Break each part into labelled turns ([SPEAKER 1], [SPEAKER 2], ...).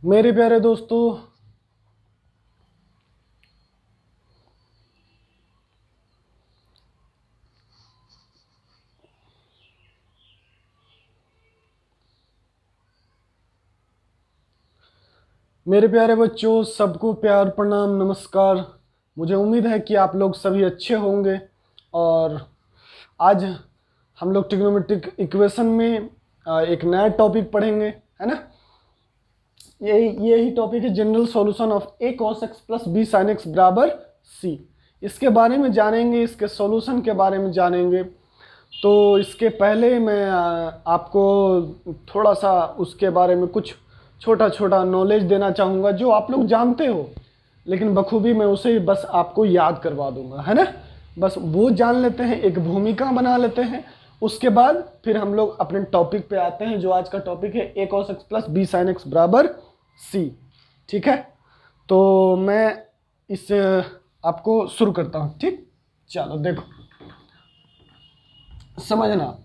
[SPEAKER 1] मेरे प्यारे दोस्तों, मेरे प्यारे बच्चों, सबको प्यार प्रणाम नमस्कार। मुझे उम्मीद है कि आप लोग सभी अच्छे होंगे। और आज हम लोग ट्रिग्नोमेट्रिक इक्वेशन में एक नया टॉपिक पढ़ेंगे, है ना। यही टॉपिक है general solution of a cos x plus b sine x बराबर सी। इसके बारे में जानेंगे, इसके सॉल्यूशन के बारे में जानेंगे। तो इसके पहले मैं आपको थोड़ा सा उसके बारे में कुछ छोटा छोटा नॉलेज देना चाहूँगा जो आप लोग जानते हो, लेकिन बखूबी मैं उसे बस आपको याद करवा दूंगा, है ना। बस वो जान लेते हैं, एक भूमिका बना लेते हैं। उसके बाद फिर हम लोग अपने टॉपिक पे आते हैं, जो आज का टॉपिक है a cos x plus b sine x बराबर सी। ठीक है, तो मैं इस आपको शुरू करता हूँ। ठीक, चलो देखो, समझना,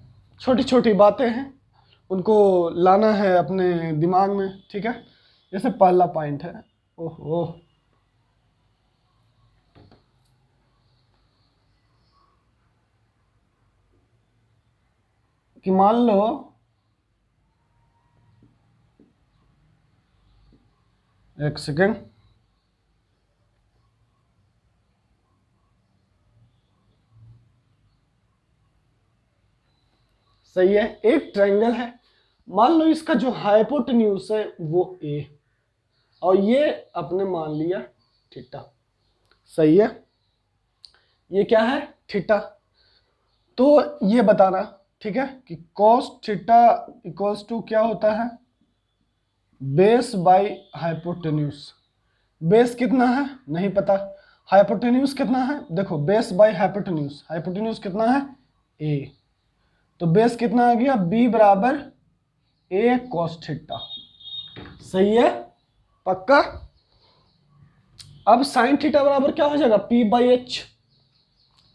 [SPEAKER 1] छोटी छोटी बातें हैं, उनको लाना है अपने दिमाग में। ठीक है, जैसे पहला पॉइंट है, ओहो, कि मान लो एक सेकेंड, सही है, एक ट्रायंगल है। मान लो इसका जो हाइपोटेन्यूज है वो ए, और ये अपने मान लिया थीटा। सही है, ये क्या है, थीटा। तो ये बताना, ठीक है, कि cos थीटा इक्वल्स टू क्या होता है, बेस बाय हाइपोटेन्यूज। बेस कितना है नहीं पता, हाइपोटेन्यूज कितना है, देखो बेस बाय हाइपोटेन्यूज, हाइपोटेन्यूज कितना है ए, तो बेस कितना आ गया बी बराबर ए कॉस थीटा। सही है, पक्का। अब साइन थीटा बराबर क्या हो जाएगा, पी बाई एच।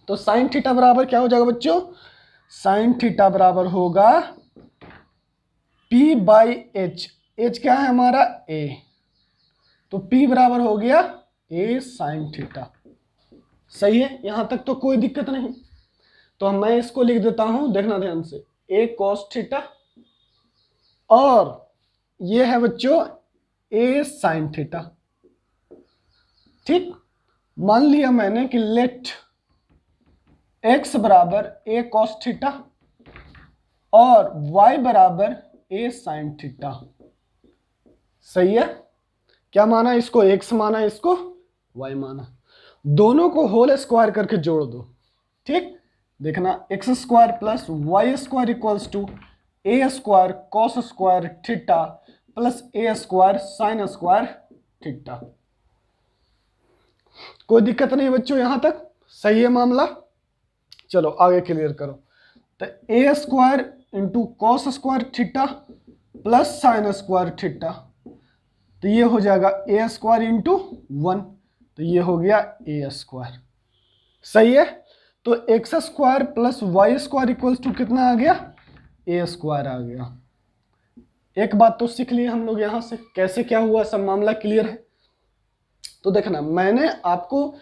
[SPEAKER 1] तो साइन थीटा बराबर क्या हो जाएगा बच्चों, साइन थीटा बराबर होगा पी बाई एच। एच क्या है हमारा ए, तो पी बराबर हो गया ए साइन थीटा। सही है, यहां तक तो कोई दिक्कत नहीं। तो मैं इसको लिख देता हूं, देखना ध्यान से, ए कॉस थीटा, और ये है बच्चों ए साइन थीटा। ठीक, मान लिया मैंने कि लेट x बराबर ए कॉस थीटा और y बराबर ए साइन थीटा। सही है, क्या माना, इसको x माना, इसको y माना, दोनों को होल स्क्वायर करके जोड़ दो। ठीक, देखना, x square plus y square equals to a square cos square theta plus a square sine square theta. कोई दिक्कत नहीं बच्चों, यहां तक सही है मामला। चलो आगे क्लियर करो। तो a square into cos square theta plus sine square theta, तो ये हो जाएगा ए स्क्वायर इंटू 1, तो ये हो गया ए स्क्वायर। सही है, तो x square plus y square equals to कितना आ गया, ए स्क्वायर आ गया। एक बात तो सीख लिए हम लोग यहां से, कैसे क्या हुआ, सब मामला क्लियर है। तो देखना, मैंने आपको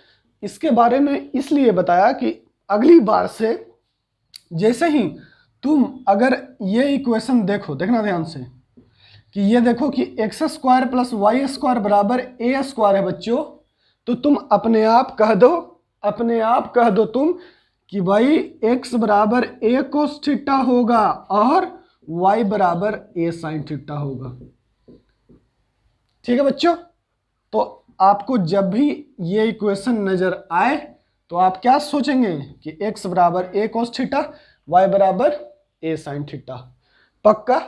[SPEAKER 1] इसके बारे में इसलिए बताया कि अगली बार से जैसे ही तुम अगर ये इक्वेशन देखो, देखना ध्यान से, कि ये देखो कि x square plus y square बराबर ए स्क्वायर है बच्चों, तो तुम अपने आप कह दो, अपने आप कह दो तुम कि भाई x बराबर ए कोस थीटा होगा और y बराबर ए साइन थीटा होगा। ठीक है बच्चों, तो आपको जब भी ये इक्वेशन नजर आए तो आप क्या सोचेंगे कि x बराबर ए कोस थीटा, y बराबर ए साइन थीटा। पक्का,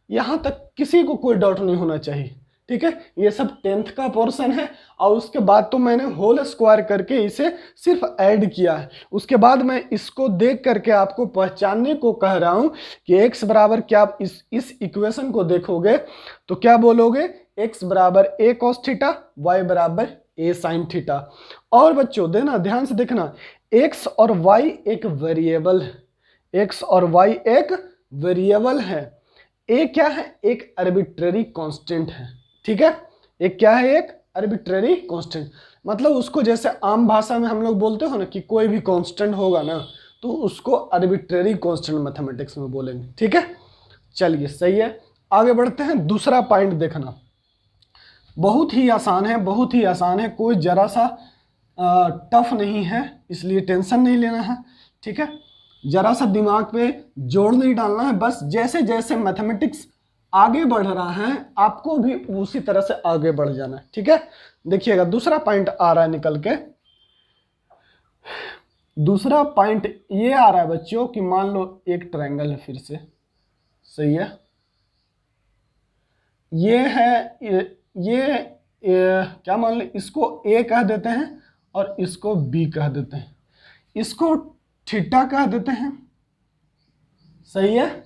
[SPEAKER 1] यहां तक किसी को कोई डाउट नहीं होना चाहिए। ठीक है, ये सब 10th का पोर्शन है, और उसके बाद तो मैंने होल स्क्वायर करके इसे सिर्फ ऐड किया है। उसके बाद मैं इसको देख करके आपको पहचानने को कह रहा हूं कि x बराबर क्या, आप इस इक्वेशन को देखोगे तो क्या बोलोगे, x बराबर ए कॉस थीटा, y बराबर ए साइन थीटा। और बच्चों देना ध्यान से देखना, x और y एक वेरिएबल है, x और y एक वेरिएबल है, ए क्या है, एक आर्बिट्रेरी कांस्टेंट है। ठीक है, एक क्या है, एक आर्बिट्रेरी कांस्टेंट, मतलब उसको जैसे आम भाषा में हम लोग बोलते हो ना कि कोई भी कांस्टेंट होगा ना तो उसको आर्बिट्रेरी कांस्टेंट मैथमेटिक्स में बोलेंगे। ठीक है, चलिए सही है, आगे बढ़ते हैं। दूसरा पॉइंट देखना, बहुत ही आसान है, बहुत ही आसान है, कोई जरा सा टफ नहीं है, इसलिए टेंशन नहीं लेना है। ठीक है, जरा सा दिमाग पे जोर नहीं डालना है, बस जैसे जैसे मैथमेटिक्स आगे बढ़ रहा है आपको भी उसी तरह से आगे बढ़ जाना है। ठीक है, देखिएगा दूसरा पॉइंट आ रहा है निकल के। दूसरा पॉइंट ये आ रहा है बच्चों कि मान लो एक ट्रायंगल है, फिर से सही है, ये है ये क्या मान लो, इसको ए कह देते हैं और इसको बी कह देते हैं, इसको थीटा कह देते हैं, सही है।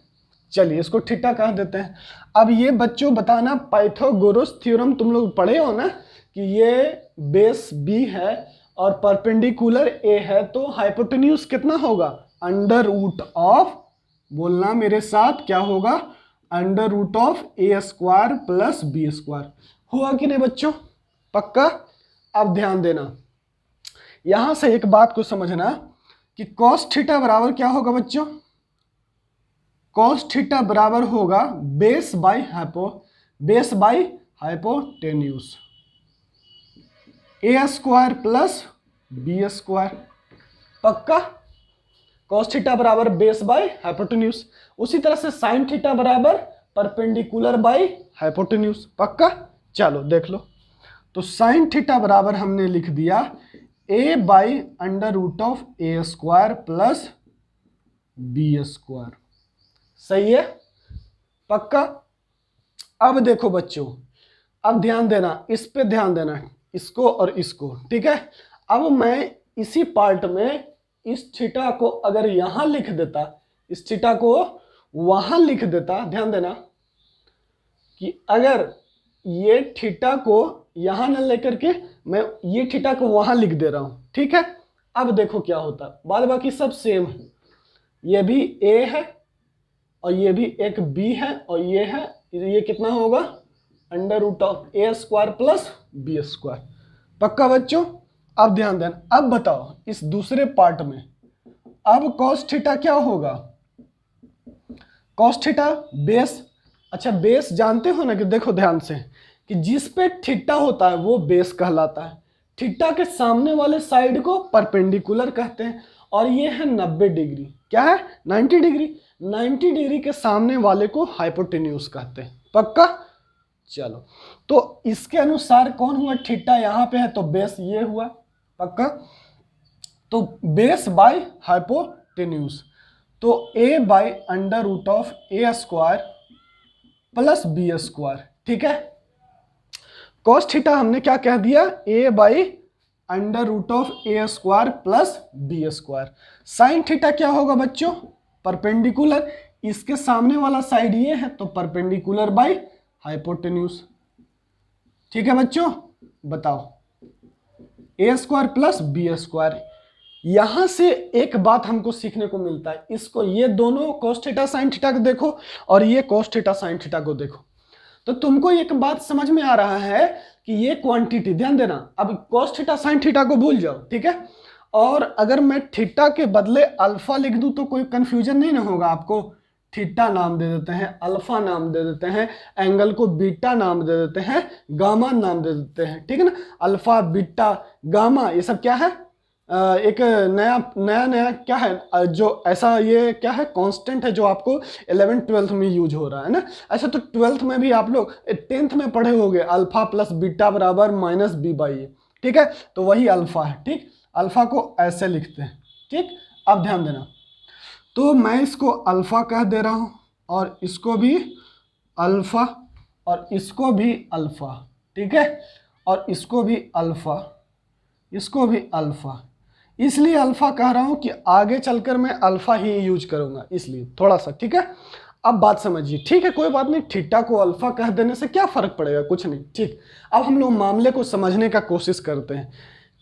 [SPEAKER 1] चलिए इसको थीटा कह देते हैं। अब ये बच्चों बताना, पाइथागोरस थ्योरम तुम लोग पढ़े हो ना कि ये बेस बी है और परपेंडिकुलर ए है, तो हाइपोटेन्यूज कितना होगा, अंडर रूट ऑफ, बोलना मेरे साथ क्या होगा, under root of a square plus b square. हुआ कि नहीं बच्चों, पक्का। अब ध्यान देना, यहां से एक बात को समझना कि कॉस थीटा बराबर क्या होगा बच्चों, कॉस थीटा बराबर होगा base by hypotenuse, a square plus b square, पक्का। कॉस थीटा बराबर बेस बाई हाइपोटेन्यूज, उसी तरह से साइन थीटा बराबर परपेंडिकुलर बाई हाइपोटेन्यूज, पक्का। चलो देख लो, तो साइन थीटा बराबर हमने लिख दिया a by under root of a square plus b square, सही है, पक्का। अब देखो बच्चों, अब ध्यान देना, इस पे ध्यान देना, इसको और इसको, ठीक है। अब मैं इसी पार्ट में इस थीटा को अगर यहां लिख देता, इस थीटा को वहां लिख देता, ध्यान देना कि अगर ये थीटा को यहां न लेकर के मैं ये थीटा को वहां लिख दे रहा हूं, ठीक है। अब देखो क्या होता, बाद बाकी सब सेम है, ये भी ए है और ये भी एक बी है और ये है, ये कितना होगा, under root of a square plus b square, पक्का बच्चों। अब ध्यान देना, अब बताओ इस दूसरे पार्ट में अब कॉस थीटा क्या होगा, कॉस थीटा बेस, अच्छा बेस जानते हो ना कि देखो ध्यान से कि जिस पे थीटा होता है वो बेस कहलाता है, थीटा के सामने वाले साइड को परपेंडिकुलर कहते हैं, और ये है 90 डिग्री, क्या है 90 डिग्री, 90 डिग्री के सामने वाले को हाइपोटेन्यूज कहते हैं, पक्का। चलो तो इसके अनुसार कौन हुआ, थीटा यहां पे है तो बेस ये हुआ, पक्का। तो बेस बाय हाइपोटेन्यूज, तो a by under root of a square plus b square, ठीक है। कॉस थीटा हमने क्या कह दिया, a by under root of a square plus b square. Sine theta क्या होगा बच्चों, परपेंडिकुलर, इसके सामने वाला साइड ये है तो परपेंडिकुलर बाई हाइपोटेन्यूज, ठीक है बच्चों। बताओ ए स्क्वायर प्लस बी स्क्वायर, यहां से एक बात हमको सीखने को मिलता है, इसको ये दोनों cos थीटा sin थीटा को देखो और ये cos थीटा sin थीटा को देखो, तो तुमको एक बात समझ में आ रहा है कि ये क्वांटिटी, ध्यान देना, अब cos थीटा sin थीटा को भूल जाओ, ठीक है। और अगर मैं थीटा के बदले अल्फा लिख दूं तो कोई कंफ्यूजन नहीं ना होगा आपको, थीटा नाम दे देते हैं, अल्फा नाम दे देते हैं, एंगल को बीटा नाम दे देते हैं, गामा नाम दे देते हैं, ठीक है ना। अल्फा बीटा गामा ये सब क्या है, एक नया क्या है, जो ऐसा ये क्या है, कांस्टेंट है जो आपको 11th 12th में यूज हो रहा है ना। ऐसा तो 12th में भी आप लोग 10th में पढ़े होंगे, अल्फा प्लस बीटा बराबर माइनस बी बाई ए, ठीक है। तो वही अल्फा है, ठीक, अल्फा को ऐसे लिखते हैं, ठीक। अब ध्यान देना, तो मैं इसको अल्फा कह दे रहा हूं और इसको भी अल्फा और इसको भी अल्फा, ठीक है, और इसको भी अल्फा, इसको भी अल्फा, इसलिए अल्फा कह रहा हूं कि आगे चलकर मैं अल्फा ही यूज करूंगा, इसलिए थोड़ा सा, ठीक है। अब बात समझिए, ठीक है, कोई बात नहीं, थीटा को अल्फा कह देने से क्या फर्क पड़ेगा, कुछ नहीं, ठीक। अब हम लोग मामले को समझने का कोशिश करते हैं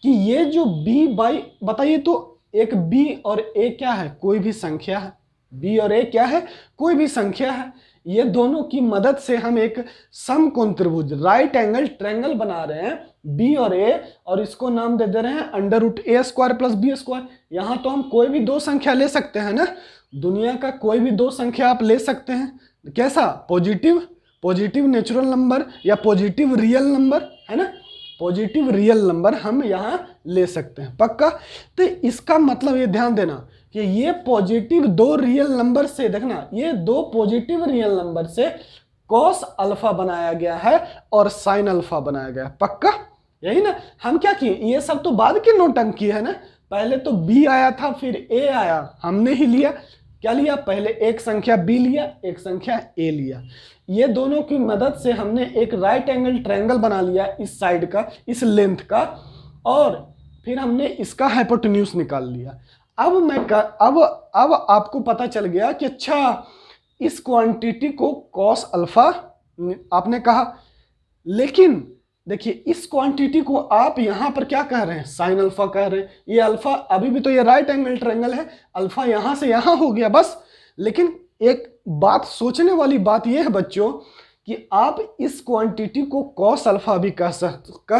[SPEAKER 1] कि ये जो बी बाई, बताइए तो एक बी और ए क्या है, कोई भी संख्या है, बी और ए क्या है, कोई भी संख्या है, ये दोनों की मदद से हम एक समकोण त्रिभुज राइट एंगल ट्रायंगल बना रहे हैं बी और ए, और इसको नाम दे दे रहे हैं √a² + b²। यहाँ तो हम कोई भी दो संख्या ले सकते हैं ना, दुनिया का कोई भी दो संख्या आप ले सकते हैं। कैसा? पॉजिटिव नेचुरल नंबर या पॉजिटिव रियल नंबर, है ना, पॉजिटिव रियल नंबर हम यहाँ ले सकते हैं। पक्का? तो इसका मतलब ये ध्यान देना कि ये पॉजिटिव दो रियल नंबर से, देखना, ये दो पॉजिटिव रियल नंबर से cos अल्फा बनाया गया है और sin अल्फा बनाया गया है। पक्का? यही ना। हम क्या किए, ये सब तो बाद की नौटंकी है ना, पहले तो b आया था फिर a आया, हमने ही लिया। क्या लिया? पहले एक संख्या b लिया, एक संख्या a लिया। ये दोनों की मदद से हमने एक राइट एंगल ट्रायंगल बना लिया इस साइड का, इस लेंथ का, और फिर हमने इसका हाइपोटेन्यूज निकाल लिया। अब आपको पता चल गया कि अच्छा इस क्वांटिटी को cos अल्फा आपने कहा, लेकिन देखिए इस क्वांटिटी को आप यहां पर क्या कह रहे हैं? sin अल्फा कह रहे हैं। ये अल्फा अभी भी तो ये राइट एंगल ट्रायंगल है, अल्फा यहां से यहां हो गया बस। लेकिन एक बात सोचने वाली बात यह है बच्चों कि आप इस क्वांटिटी को cos अल्फा भी कह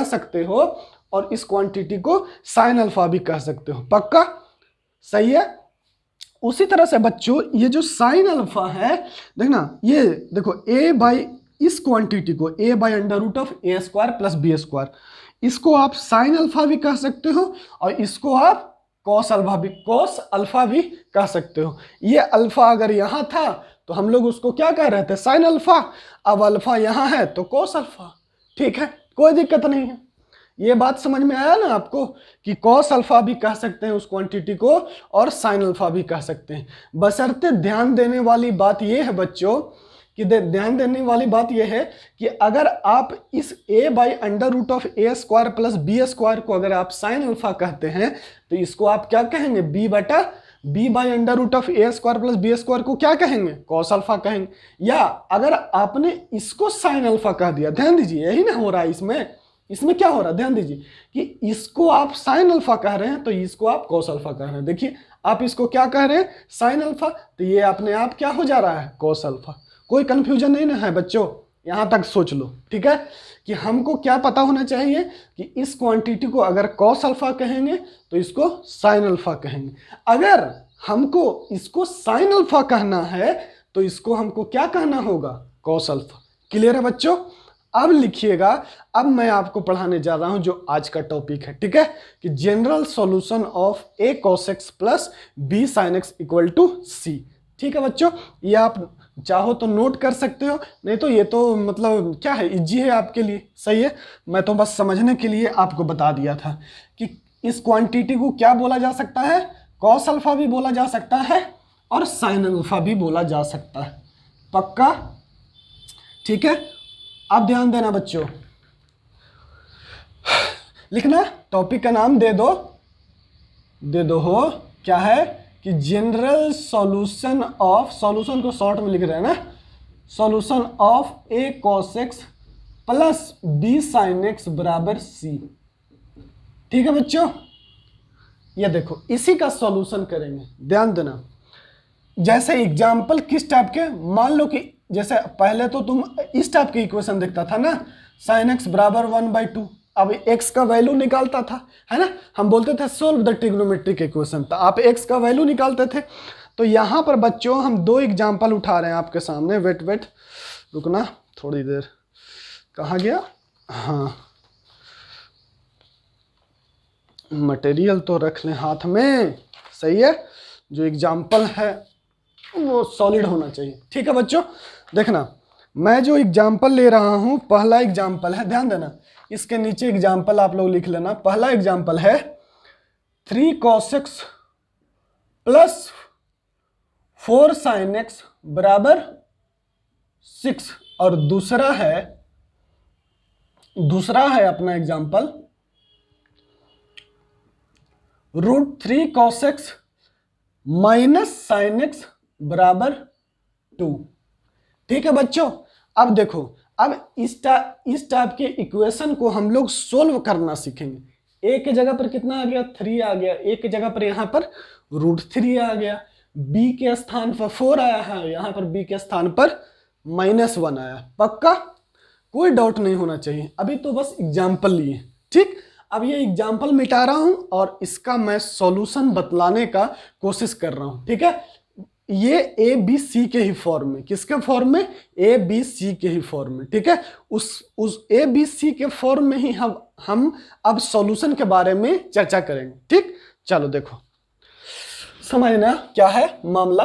[SPEAKER 1] सकते हो और इस क्वांटिटी को sin अल्फा भी कह सकते हो। पक्का? सही है। उसी तरह से बच्चों ये जो sin अल्फा है, देखना, ये देखो इस क्वांटिटी को a/√a² + b², इसको आप sin अल्फा भी कह सकते हो और इसको आप cos अल्फा भी कह सकते हो। ये अल्फा अगर यहाँ था तो हम लोग उसको क्या कह रहे थे? sin alpha. अब अल्फा यहाँ है तो cos अल्फा। ठीक है, कोई दिक्कत नहीं है। ये बात समझ में आया ना आपको कि cos अल्फा भी कह सकते हैं उस क्वांटिटी को और sin अल्फा भी कह सकते हैं। बशर्ते ध्यान देने वाली बात ये है बच्चों कि ध्यान देने वाली बात यह है कि अगर आप इस a/√a² + b² को अगर आप sin अल्फा कहते हैं तो इसको आप क्या कहेंगे? b/√a² + b² को क्या कहेंगे? cos अल्फा कहेंगे। या अगर आपने इसको sin अल्फा कह दिया, ध्यान दीजिए यही ना हो रहा है इसमें क्या हो रहा है? ध्यान दीजिए कि इसको आप sin अल्फा कह रहे हैं तो इसको आप cos अल्फा कह रहे हैं। देखिए आप इसको क्या कह रहे हैं? sin अल्फा, तो ये अपने आप क्या हो जा रहा है? cos alpha. कोई कंफ्यूजन नहीं ना है बच्चों? यहां तक सोच लो। ठीक है कि हमको क्या पता होना चाहिए कि इस क्वांटिटी को अगर cos अल्फा कहेंगे तो इसको sin अल्फा कहेंगे। अगर हमको इसको sin अल्फा कहना है तो इसको हमको क्या कहना होगा? cos alpha. क्लियर है बच्चों? अब लिखिएगा, अब मैं आपको पढ़ाने जा रहा हूं जो आज का टॉपिक है। ठीक है कि general solution of a cos x + b sin x = c। ठीक है बच्चों, ये आप चाहो तो नोट कर सकते हो, नहीं तो ये तो मतलब क्या है, इजी है आपके लिए। सही है, मैं तो बस समझने के लिए आपको बता दिया था कि इस क्वांटिटी को क्या बोला जा सकता है? cos अल्फा भी बोला जा सकता है और sin अल्फा भी बोला जा सकता है। पक्का? ठीक है, अब ध्यान देना बच्चों, लिखना, टॉपिक का नाम दे दो हो क्या है कि जनरल सॉल्यूशन ऑफ, सॉल्यूशन को शॉर्ट में लिख रहे हैं ना, solution of a cos x + b sin x = c। ठीक है बच्चों, ये देखो इसी का सॉल्यूशन करेंगे। ध्यान देना, जैसे एग्जाम्पल किस टाइप के, मान लो कि जैसे पहले तो तुम इस टाइप के इक्वेशन देखता था ना, sin x = 1/2। अब x का वैल्यू निकालता था, है ना, हम बोलते थे सोल्व द ट्रिग्नोमेट्रिक इक्वेशन, तो आप x का वैल्यू निकालते थे। तो यहाँ पर बच्चों हम दो एग्जाम्पल उठा रहे हैं आपके सामने। वेट रुकना थोड़ी देर, कहाँ गया? हाँ, मटेरियल तो रख लें हाथ में। सही है, जो एग्जाम्पल है वो सॉलिड होना चाहिए। ठीक है बच्चों, देखना मैं जो एग्जाम्पल ले रहा हूं, पहला एग्जाम्पल है, ध्यान देना, इसके नीचे एग्जाम्पल आप लोग लिख लेना। पहला एग्जाम्पल है 3 cos x + 4 sin x = 6, और दूसरा है अपना example √3 cos x - sin x = 2। ठीक है बच्चों, अब देखो, अब इस टाइप के इक्वेशन को हम लोग सोल्व करना सीखेंगे। a के जगह पर कितना आ गया? 3 आ गया। a के जगह पर यहाँ पर √3 आ गया। b के स्थान पर 4 आया है, यहाँ पर b के स्थान पर -1 आया। पक्का, कोई डाउट नहीं होना चाहिए। अभी तो बस एग्जाम्पल लिए, ठीक। अब ये एग्जाम्पल मिटा रहा हूं और इसका मैं सॉल्यूशन बतलाने का कोशिश कर रहा हूं, ठीक है। ये ए बी सी के ही फॉर्म में, किसके फॉर्म में, ए बी सी के ही फॉर्म में, ठीक है। उस ए बी सी के फॉर्म में ही हम अब सॉल्यूशन के बारे में चर्चा करेंगे, ठीक। चलो देखो, समझना क्या है मामला।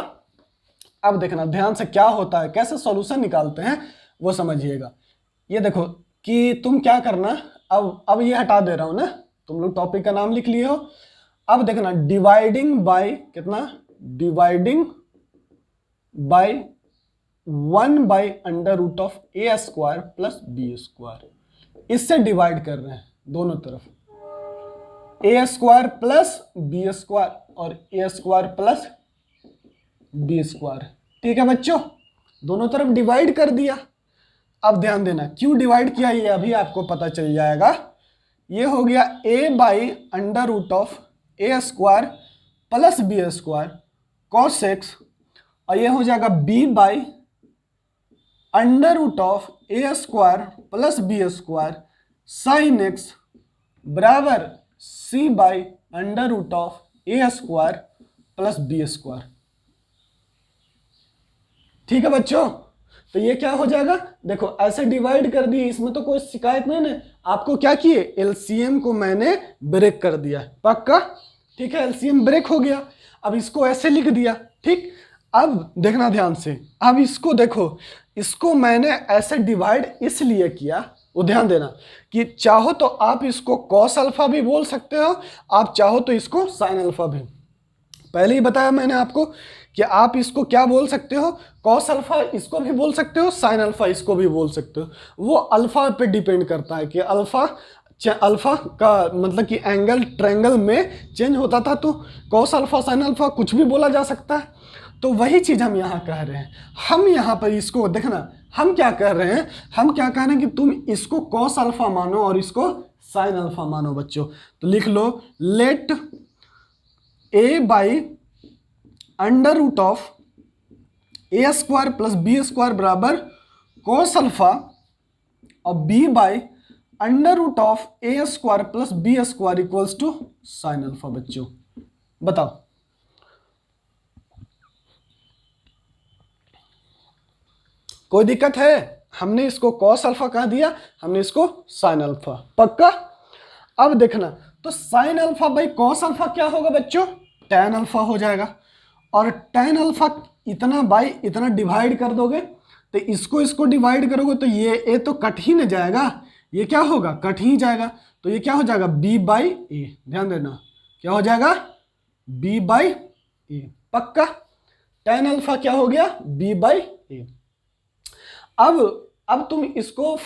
[SPEAKER 1] अब देखना ध्यान से क्या होता है, कैसे सॉल्यूशन निकालते हैं वो समझिएगा। ये देखो कि तुम क्या करना, अब ये हटा दे रहा हूं ना, तुम लोग टॉपिक का नाम लिख लिए हो। अब देखना डिवाइडिंग बाय कितना, डिवाइडिंग बाय 1/√(a² + b²। इससे डिवाइड कर रहे हैं दोनों तरफ, a² + b² और a² + b²। ठीक है बच्चों, दोनों तरफ डिवाइड कर दिया। अब ध्यान देना क्यों डिवाइड किया ये अभी आपको पता चल जाएगा। ये हो गया a/√(a² + b² cos x, और ये हो जाएगा b/√(a² + b² sin x बराबर c/√(a² + b²। ठीक है बच्चों, तो ये क्या हो जाएगा, देखो ऐसे डिवाइड कर दिए, इसमें तो कोई शिकायत नहीं ना। आपको क्या किए, एलसीएम को मैंने ब्रेक कर दिया, पक्का, ठीक है। एलसीएम ब्रेक हो गया, अब इसको ऐसे लिख दिया, ठीक। अब देखना ध्यान से, अब इसको देखो, इसको मैंने ऐसे डिवाइड इसलिए किया, वो ध्यान देना कि चाहो तो आप इसको cos अल्फा भी बोल सकते हो, आप चाहो तो इसको sin अल्फा भी। पहले ही बताया मैंने आपको कि आप इसको क्या बोल सकते हो, cos अल्फा इसको भी बोल सकते हो, sin अल्फा इसको भी बोल सकते हो। वो अल्फा पे डिपेंड करता है कि अल्फा का मतलब कि एंगल ट्रायंगल में चेंज होता था, तो cos अल्फा sin अल्फा कुछ भी बोला जा सकता है। तो वही चीज हम यहाँ कह रहे हैं। हम यहाँ पर इसको देखना, हम क्या कह रहे हैं, हम क्या कह रहे हैं कि तुम इसको cos अल्फा मानो और इसको sin अल्फा मानो बच्चों। तो लिख लो लेट a/√(a² + b² बराबर cos अल्फा और b/√(a² + b² equals to sin alpha. बच्चों बताओ, कोई दिक्कत है? हमने इसको cos अल्फा कह दिया, हमने इसको sin अल्फा, पक्का। अब देखना, तो sin alpha by cos alpha क्या होगा बच्चों, tan अल्फा हो जाएगा। और tan अल्फा इतना बाई इतना डिवाइड कर दोगे, तो इसको डिवाइड करोगे तो ये तो कट ही न जाएगा, ये क्या होगा, कट ही जाएगा। तो ये क्या हो जाएगा, b/a, ध्यान देना क्या हो जाएगा, b/a, पक्का। tan अल्फा क्या हो गया, b/a। अब तुम इसको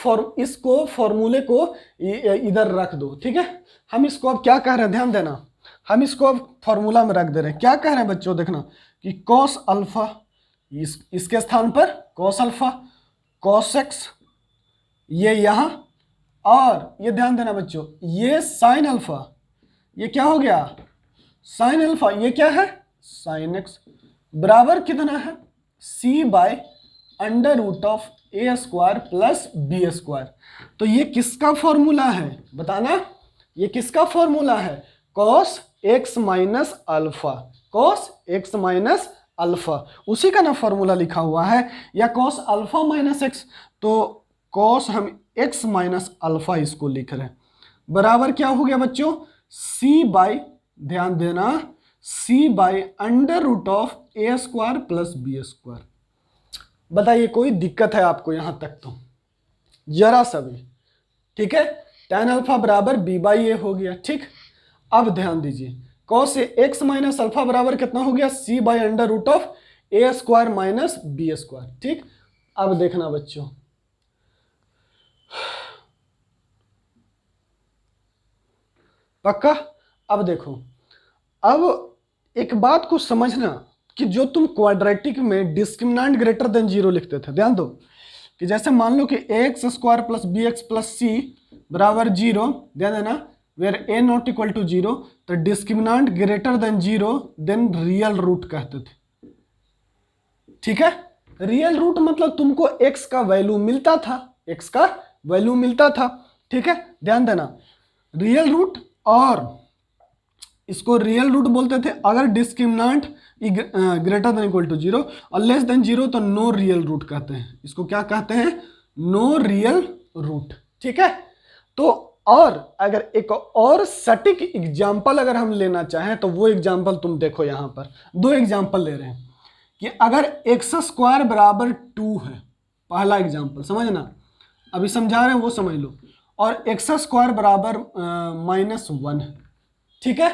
[SPEAKER 1] फॉर्मूले को इधर रख दो, ठीक है। हम इसको अब क्या कह रहे हैं, ध्यान देना, हम इसको अब फॉर्मूला में रख दे रहे हैं। क्या कह रहे हैं बच्चों, देखना कि cos अल्फा इसके स्थान पर cos अल्फा, cos x ये यहां, और ये ध्यान देना बच्चों, ये sin अल्फा, ये क्या हो गया, sin अल्फा, ये क्या है, sin x बराबर कितना है, c/√(a² + b²। तो ये किसका फॉर्मूला है बताना, ये किसका फॉर्मूला है, cos x - alpha, cos x - alpha, उसी का ना फॉर्मूला लिखा हुआ है। या cos अल्फा - x, तो cos हम x - अल्फा इसको लिख रहे हैं, बराबर क्या हो गया बच्चों, ध्यान देना c/√(a² + b²। बताइए कोई दिक्कत है आपको यहां तक, तो जरा सा भी, ठीक है। tan अल्फा बराबर b/a हो गया, ठीक। अब ध्यान दीजिए, cos x - अल्फा बराबर कितना हो गया, c/√(a² - b², ठीक। अब देखना बच्चों, पक्का। अब देखो, अब एक बात को समझना कि जो तुम क्वाड्रेटिक में डिस्क्रिमिनेंट ग्रेटर देन 0 लिखते थे, ध्यान दो कि जैसे मान लो कि ax² + bx + c बराबर 0, ध्यान देना where a not equal to 0, तो discriminant greater than 0 then real root कहते थे, ठीक है। रियल रूट मतलब तुमको x का वैल्यू मिलता था, x का वैल्यू मिलता था, ठीक है, ध्यान देना। रियल रूट, और इसको रियल रूट बोलते थे अगर discriminant greater than equal to 0 और लेस देन 0 तो नो रियल रूट कहते हैं। इसको क्या कहते हैं? नो रियल रूट, ठीक है। तो और अगर एक और सटीक एग्जाम्पल अगर हम लेना चाहें तो वो एग्जाम्पल तुम देखो, यहां पर दो एग्जाम्पल ले रहे हैं कि अगर एक्स स्क्वायर बराबर 2 है, पहला एग्जाम्पल समझना, अभी समझा रहे हैं वो समझ लो, और एक्स स्क्वायर बराबर -1 है, ठीक है।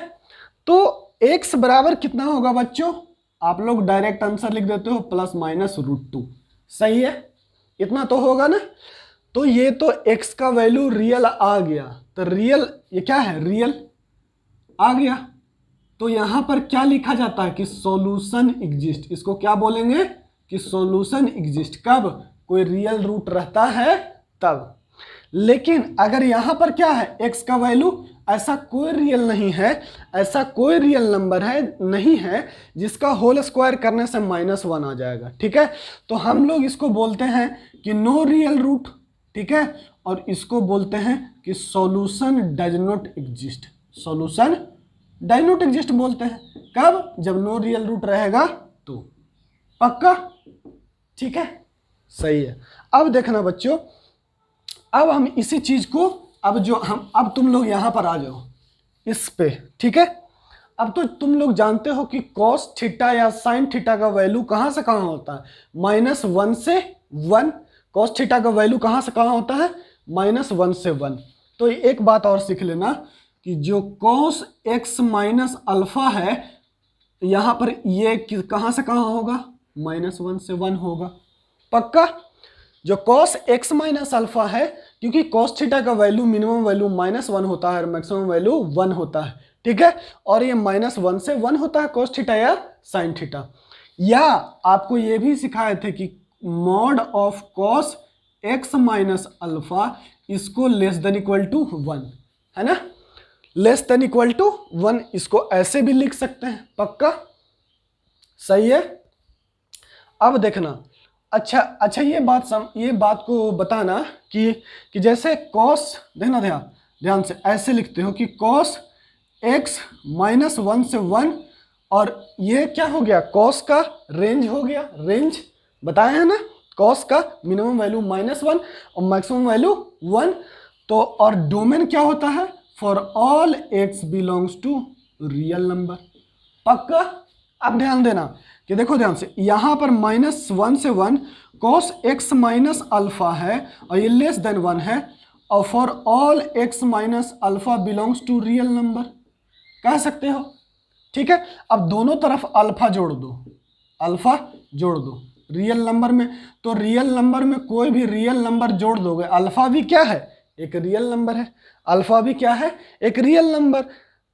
[SPEAKER 1] तो x बराबर कितना होगा बच्चों? आप लोग डायरेक्ट आंसर लिख देते हो ±√2, सही है, इतना तो होगा ना। तो ये तो x का वैल्यू रियल आ गया, तो रियल ये क्या है? रियल आ गया। तो यहां पर क्या लिखा जाता है कि सॉल्यूशन एग्जिस्ट। इसको क्या बोलेंगे? कि सॉल्यूशन एग्जिस्ट। कब? कोई रियल रूट रहता है तब। लेकिन अगर यहां पर क्या है? x का वैल्यू, ऐसा कोई रियल नहीं है, ऐसा कोई रियल नंबर है नहीं है जिसका होल स्क्वायर करने से -1 आ जाएगा, ठीक है। तो हम लोग इसको बोलते हैं कि नो रियल रूट, ठीक है, और इसको बोलते हैं कि solution does not exist. Solution does not exist बोलते हैं कब? जब नो रियल रूट रहेगा तो। पक्का? ठीक है, सही है। अब देखना बच्चों, अब हम इसी चीज को, अब तुम लोग यहां पर आ जाओ इस पे, ठीक है। अब तो तुम लोग जानते हो कि cos थीटा या sin थीटा का वैल्यू कहां से कहां होता है? -1 से 1। cos थीटा का वैल्यू कहां से कहां होता है? -1 से 1। तो एक बात और सीख लेना कि जो cos x माइनस अल्फा है, यहां पर ये कहां से कहां होगा? -1 से 1 होगा। पक्का? जो cos x माइनस अल्फा है, क्योंकि cos थीटा का वैल्यू मिनिमम वैल्यू -1 होता है और मैक्सिमम वैल्यू 1 होता है, ठीक है। और ये -1 से 1 होता है cos थीटा या sin थीटा। या आपको ये भी सिखाए थे कि mod of cos x minus alpha, इसको लेस देन इक्वल टू 1, है ना, लेस देन इक्वल टू 1, इसको ऐसे भी लिख सकते हैं। पक्का? सही है। अब देखना, अच्छा ये बात को बताना कि जैसे cos, देखना ध्यान से, ऐसे लिखते हो कि cos x -1 से 1, और ये क्या हो गया? cos का रेंज हो गया, रेंज बताया है ना, cos का मिनिमम वैल्यू -1 और मैक्सिमम वैल्यू 1। तो और डोमेन क्या होता है? For all x belongs to real number. पक्का? अब ध्यान देना कि देखो ध्यान से, यहां पर -1 से 1 cos x माइनस अल्फा है और ये लेस देन 1 है, और for all x minus alpha belongs to real number कह सकते हो, ठीक है। अब दोनों तरफ अल्फा जोड़ दो, अल्फा जोड़ दो रियल नंबर में। तो रियल नंबर में कोई भी रियल नंबर जोड़ दोगे, अल्फा भी क्या है? एक रियल नंबर है। अल्फा भी क्या है? एक रियल नंबर।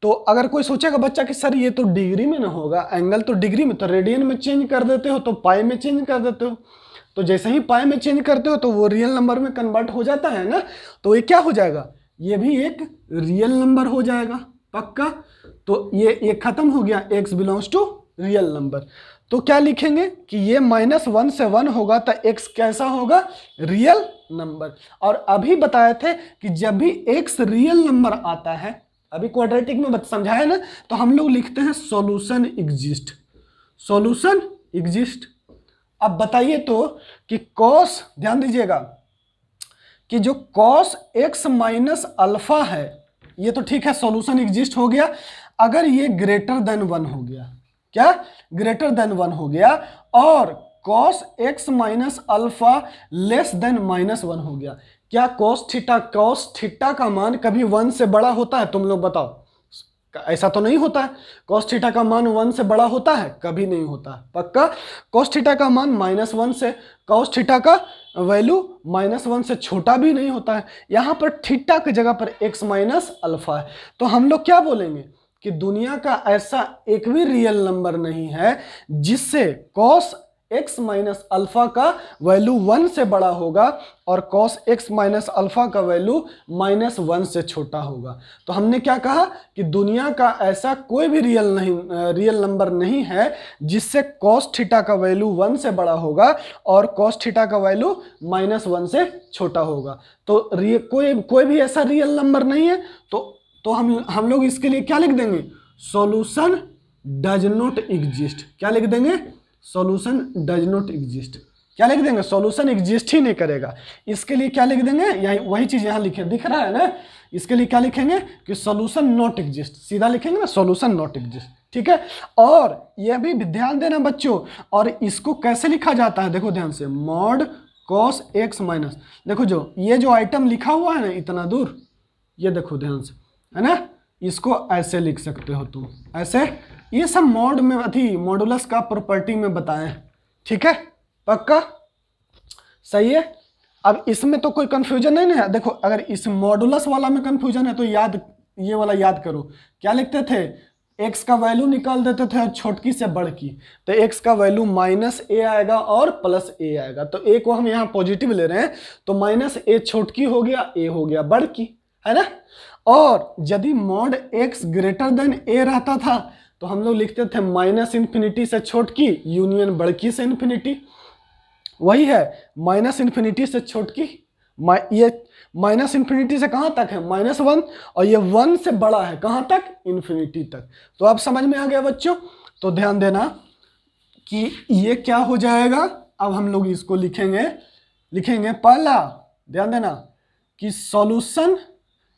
[SPEAKER 1] तो अगर कोई सोचेगा बच्चा कि सर ये तो डिग्री में ना होगा, एंगल तो डिग्री में, तो रेडियन में चेंज कर देते हो, तो पाई में चेंज कर देते हो। तो जैसे ही पाई में चेंज करते हो तो वो रियल नंबर में कन्वर्ट हो जाता है ना, तो ये क्या हो जाएगा? ये भी एक रियल नंबर हो जाएगा। पक्का? तो ये खत्म हो गया, x belongs to real number. तो क्या लिखेंगे कि ये -1 से 1 होगा, तो x कैसा होगा? Real number. और अभी बताए थे कि जब भी x रियल नंबर आता है, अभी क्वाड्रेटिक में समझाया ना, तो हम लोग लिखते हैं सॉल्यूशन एग्जिस्ट, सॉल्यूशन एग्जिस्ट। अब बताइए तो कि cos, ध्यान दीजिएगा कि जो cos x माइनस अल्फा है, ये तो ठीक है, सॉल्यूशन एग्जिस्ट हो गया। अगर ये ग्रेटर देन 1 हो गया, क्या? ग्रेटर देन 1 हो गया, और cos x minus alpha less than -1 हो गया, क्या cos थीटा का मान कभी 1 से बड़ा होता है? तुम लोग बताओ, ऐसा तो नहीं होता है। cos थीटा का मान 1 से बड़ा होता है? कभी नहीं होता है। पक्का? cos थीटा का मान -1 से, cos थीटा का वैल्यू -1 से छोटा भी नहीं होता है। यहां पर थीटा की जगह पर x माइनस अल्फा है। तो हम लोग क्या बोलेंगे कि दुनिया का ऐसा एक भी रियल नंबर नहीं है जिससे cos x माइनस अल्फा का वैल्यू 1 से बड़ा होगा और cos x माइनस अल्फा का वैल्यू -1 से छोटा होगा। तो हमने क्या कहा कि दुनिया का ऐसा कोई भी रियल नंबर नहीं है जिससे cos थीटा का वैल्यू 1 से बड़ा होगा और cos थीटा का वैल्यू -1 से छोटा होगा। तो कोई भी ऐसा रियल नंबर नहीं है। तो हम लोग इसके लिए क्या लिख देंगे, सॉल्यूशन डज नॉट एग्जिस्ट। क्या लिख देंगे, सॉल्यूशन डज नॉट एग्जिस्ट। क्या लिख देंगे, सॉल्यूशन एग्जिस्ट ही नहीं करेगा। इसके लिए क्या लिख देंगे, यही वही चीज यहां लिखे दिख रहा है ना, इसके लिए क्या लिखेंगे कि सॉल्यूशन नॉट एग्जिस्ट, सीधा लिखेंगे ना सॉल्यूशन नॉट एग्जिस्ट। ठीक है, और यह भी ध्यान देना बच्चों, और इसको कैसे लिखा जाता है देखो ध्यान से, मॉड cos x माइनस, देखो ये जो आइटम लिखा हुआ है ना इतना दूर, ये देखो ध्यान से, है ना, इसको ऐसे लिख सकते हो तुम, ऐसे। ये सब मॉड में मॉडुलस का प्रॉपर्टी में बताएं। ठीक है, पक्का, सही है। अब इसमें तो कोई कंफ्यूजन नहीं है। देखो अगर इस मॉडुलस वाला में कंफ्यूजन है तो ये वाला याद करो, क्या लिखते थे, x का वैल्यू निकाल देते थे छोटकी से बड़की, तो x का वैल्यू -a आएगा और +a आएगा। तो a को हम यहाँ पॉजिटिव ले रहे हैं तो -a छोटकी हो गया, a हो गया बड़की, है ना। और यदि mod x greater than a रहता था तो हम लोग लिखते थे -∞ से छोटकी यूनियन बड़की से इन्फिनिटी। वही है, -∞ से छोटकी, ये -∞ से कहाँ तक है, -1, और ये 1 से बड़ा है कहाँ तक, इन्फिनिटी तक। तो अब समझ में आ गया बच्चों। तो ध्यान देना कि ये क्या हो जाएगा, अब हम लोग इसको लिखेंगे पहला, ध्यान देना कि सॉल्यूशन,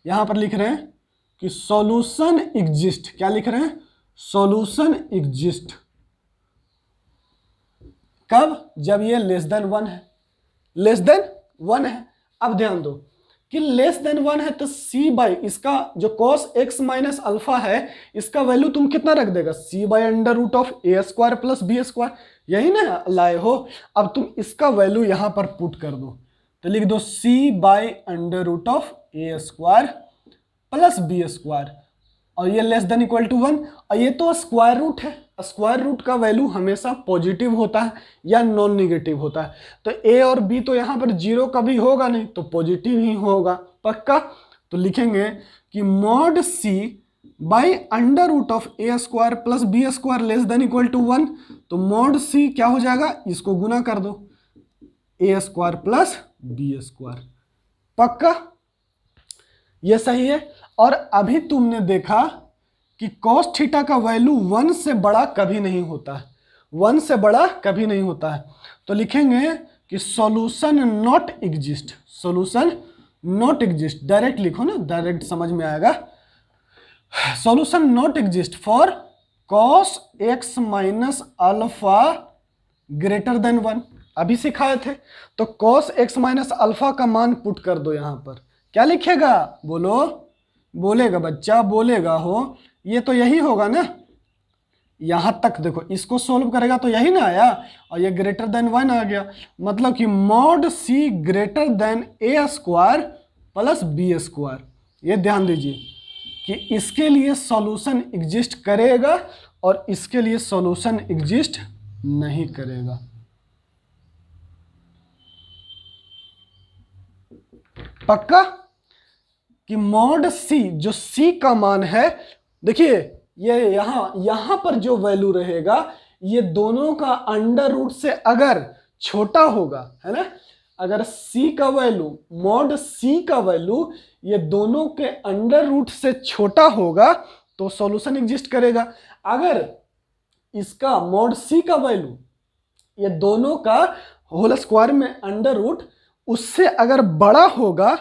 [SPEAKER 1] यहां पर लिख रहे हैं कि सॉल्यूशन एग्जिस्ट। क्या लिख रहे हैं, सॉल्यूशन एग्जिस्ट कब, जब ये लेस देन 1 है, लेस देन 1 है। अब ध्यान दो कि लेस देन 1 है तो c बाई इसका जो cos x माइनस अल्फा है इसका वैल्यू तुम कितना रख देगा, c by √a² plus b², यही ना लाए हो। अब तुम इसका वैल्यू यहां पर पुट कर दो, तो लिख दो c by √a² plus b², और ये लेस देन इक्वल टू 1, और ये तो स्क्वायर रूट है, स्क्वायर रूट का वैल्यू हमेशा पॉजिटिव होता है या नॉन निगेटिव होता है। तो a और b तो यहाँ पर 0 कभी होगा नहीं, तो पॉजिटिव ही होगा, पक्का। तो लिखेंगे कि mod c by √a² plus b² less than equal to 1, तो मॉड c क्या हो जाएगा, इसको गुना कर दो a² प्लस b², पक्का, ये सही है। और अभी तुमने देखा कि cos थीटा का वैल्यू 1 से बड़ा कभी नहीं होता है, 1 से बड़ा कभी नहीं होता है। तो लिखेंगे कि solution not exist, solution not exist, direct लिखो ना, डायरेक्ट समझ में आएगा। Solution not exist for cos x minus alpha greater than 1, अभी सिखाए थे। तो cos x माइनस अल्फा का मान पुट कर दो यहां पर, क्या लिखेगा, बोलो, बोलेगा बच्चा, बोलेगा हो, ये तो यही होगा ना, यहां तक देखो, इसको सोल्व करेगा तो यही ना आया, और ये ग्रेटर देन 1 आ गया, मतलब कि mod c greater then a² plus b²। ये ध्यान दीजिए कि इसके लिए सॉल्यूशन एग्जिस्ट करेगा और इसके लिए सॉल्यूशन एग्जिस्ट नहीं करेगा। पक्का कि मॉड c, जो c का मान है, देखिए ये यहां पर जो वैल्यू रहेगा ये दोनों का अंडर रूट से अगर छोटा होगा, है ना, अगर c का वैल्यू, मॉड c का वैल्यू ये दोनों के अंडर रूट से छोटा होगा तो सॉल्यूशन एग्जिस्ट करेगा। अगर इसका मॉड c का वैल्यू ये दोनों का होल स्क्वायर में अंडर रूट उससे अगर बड़ा होगा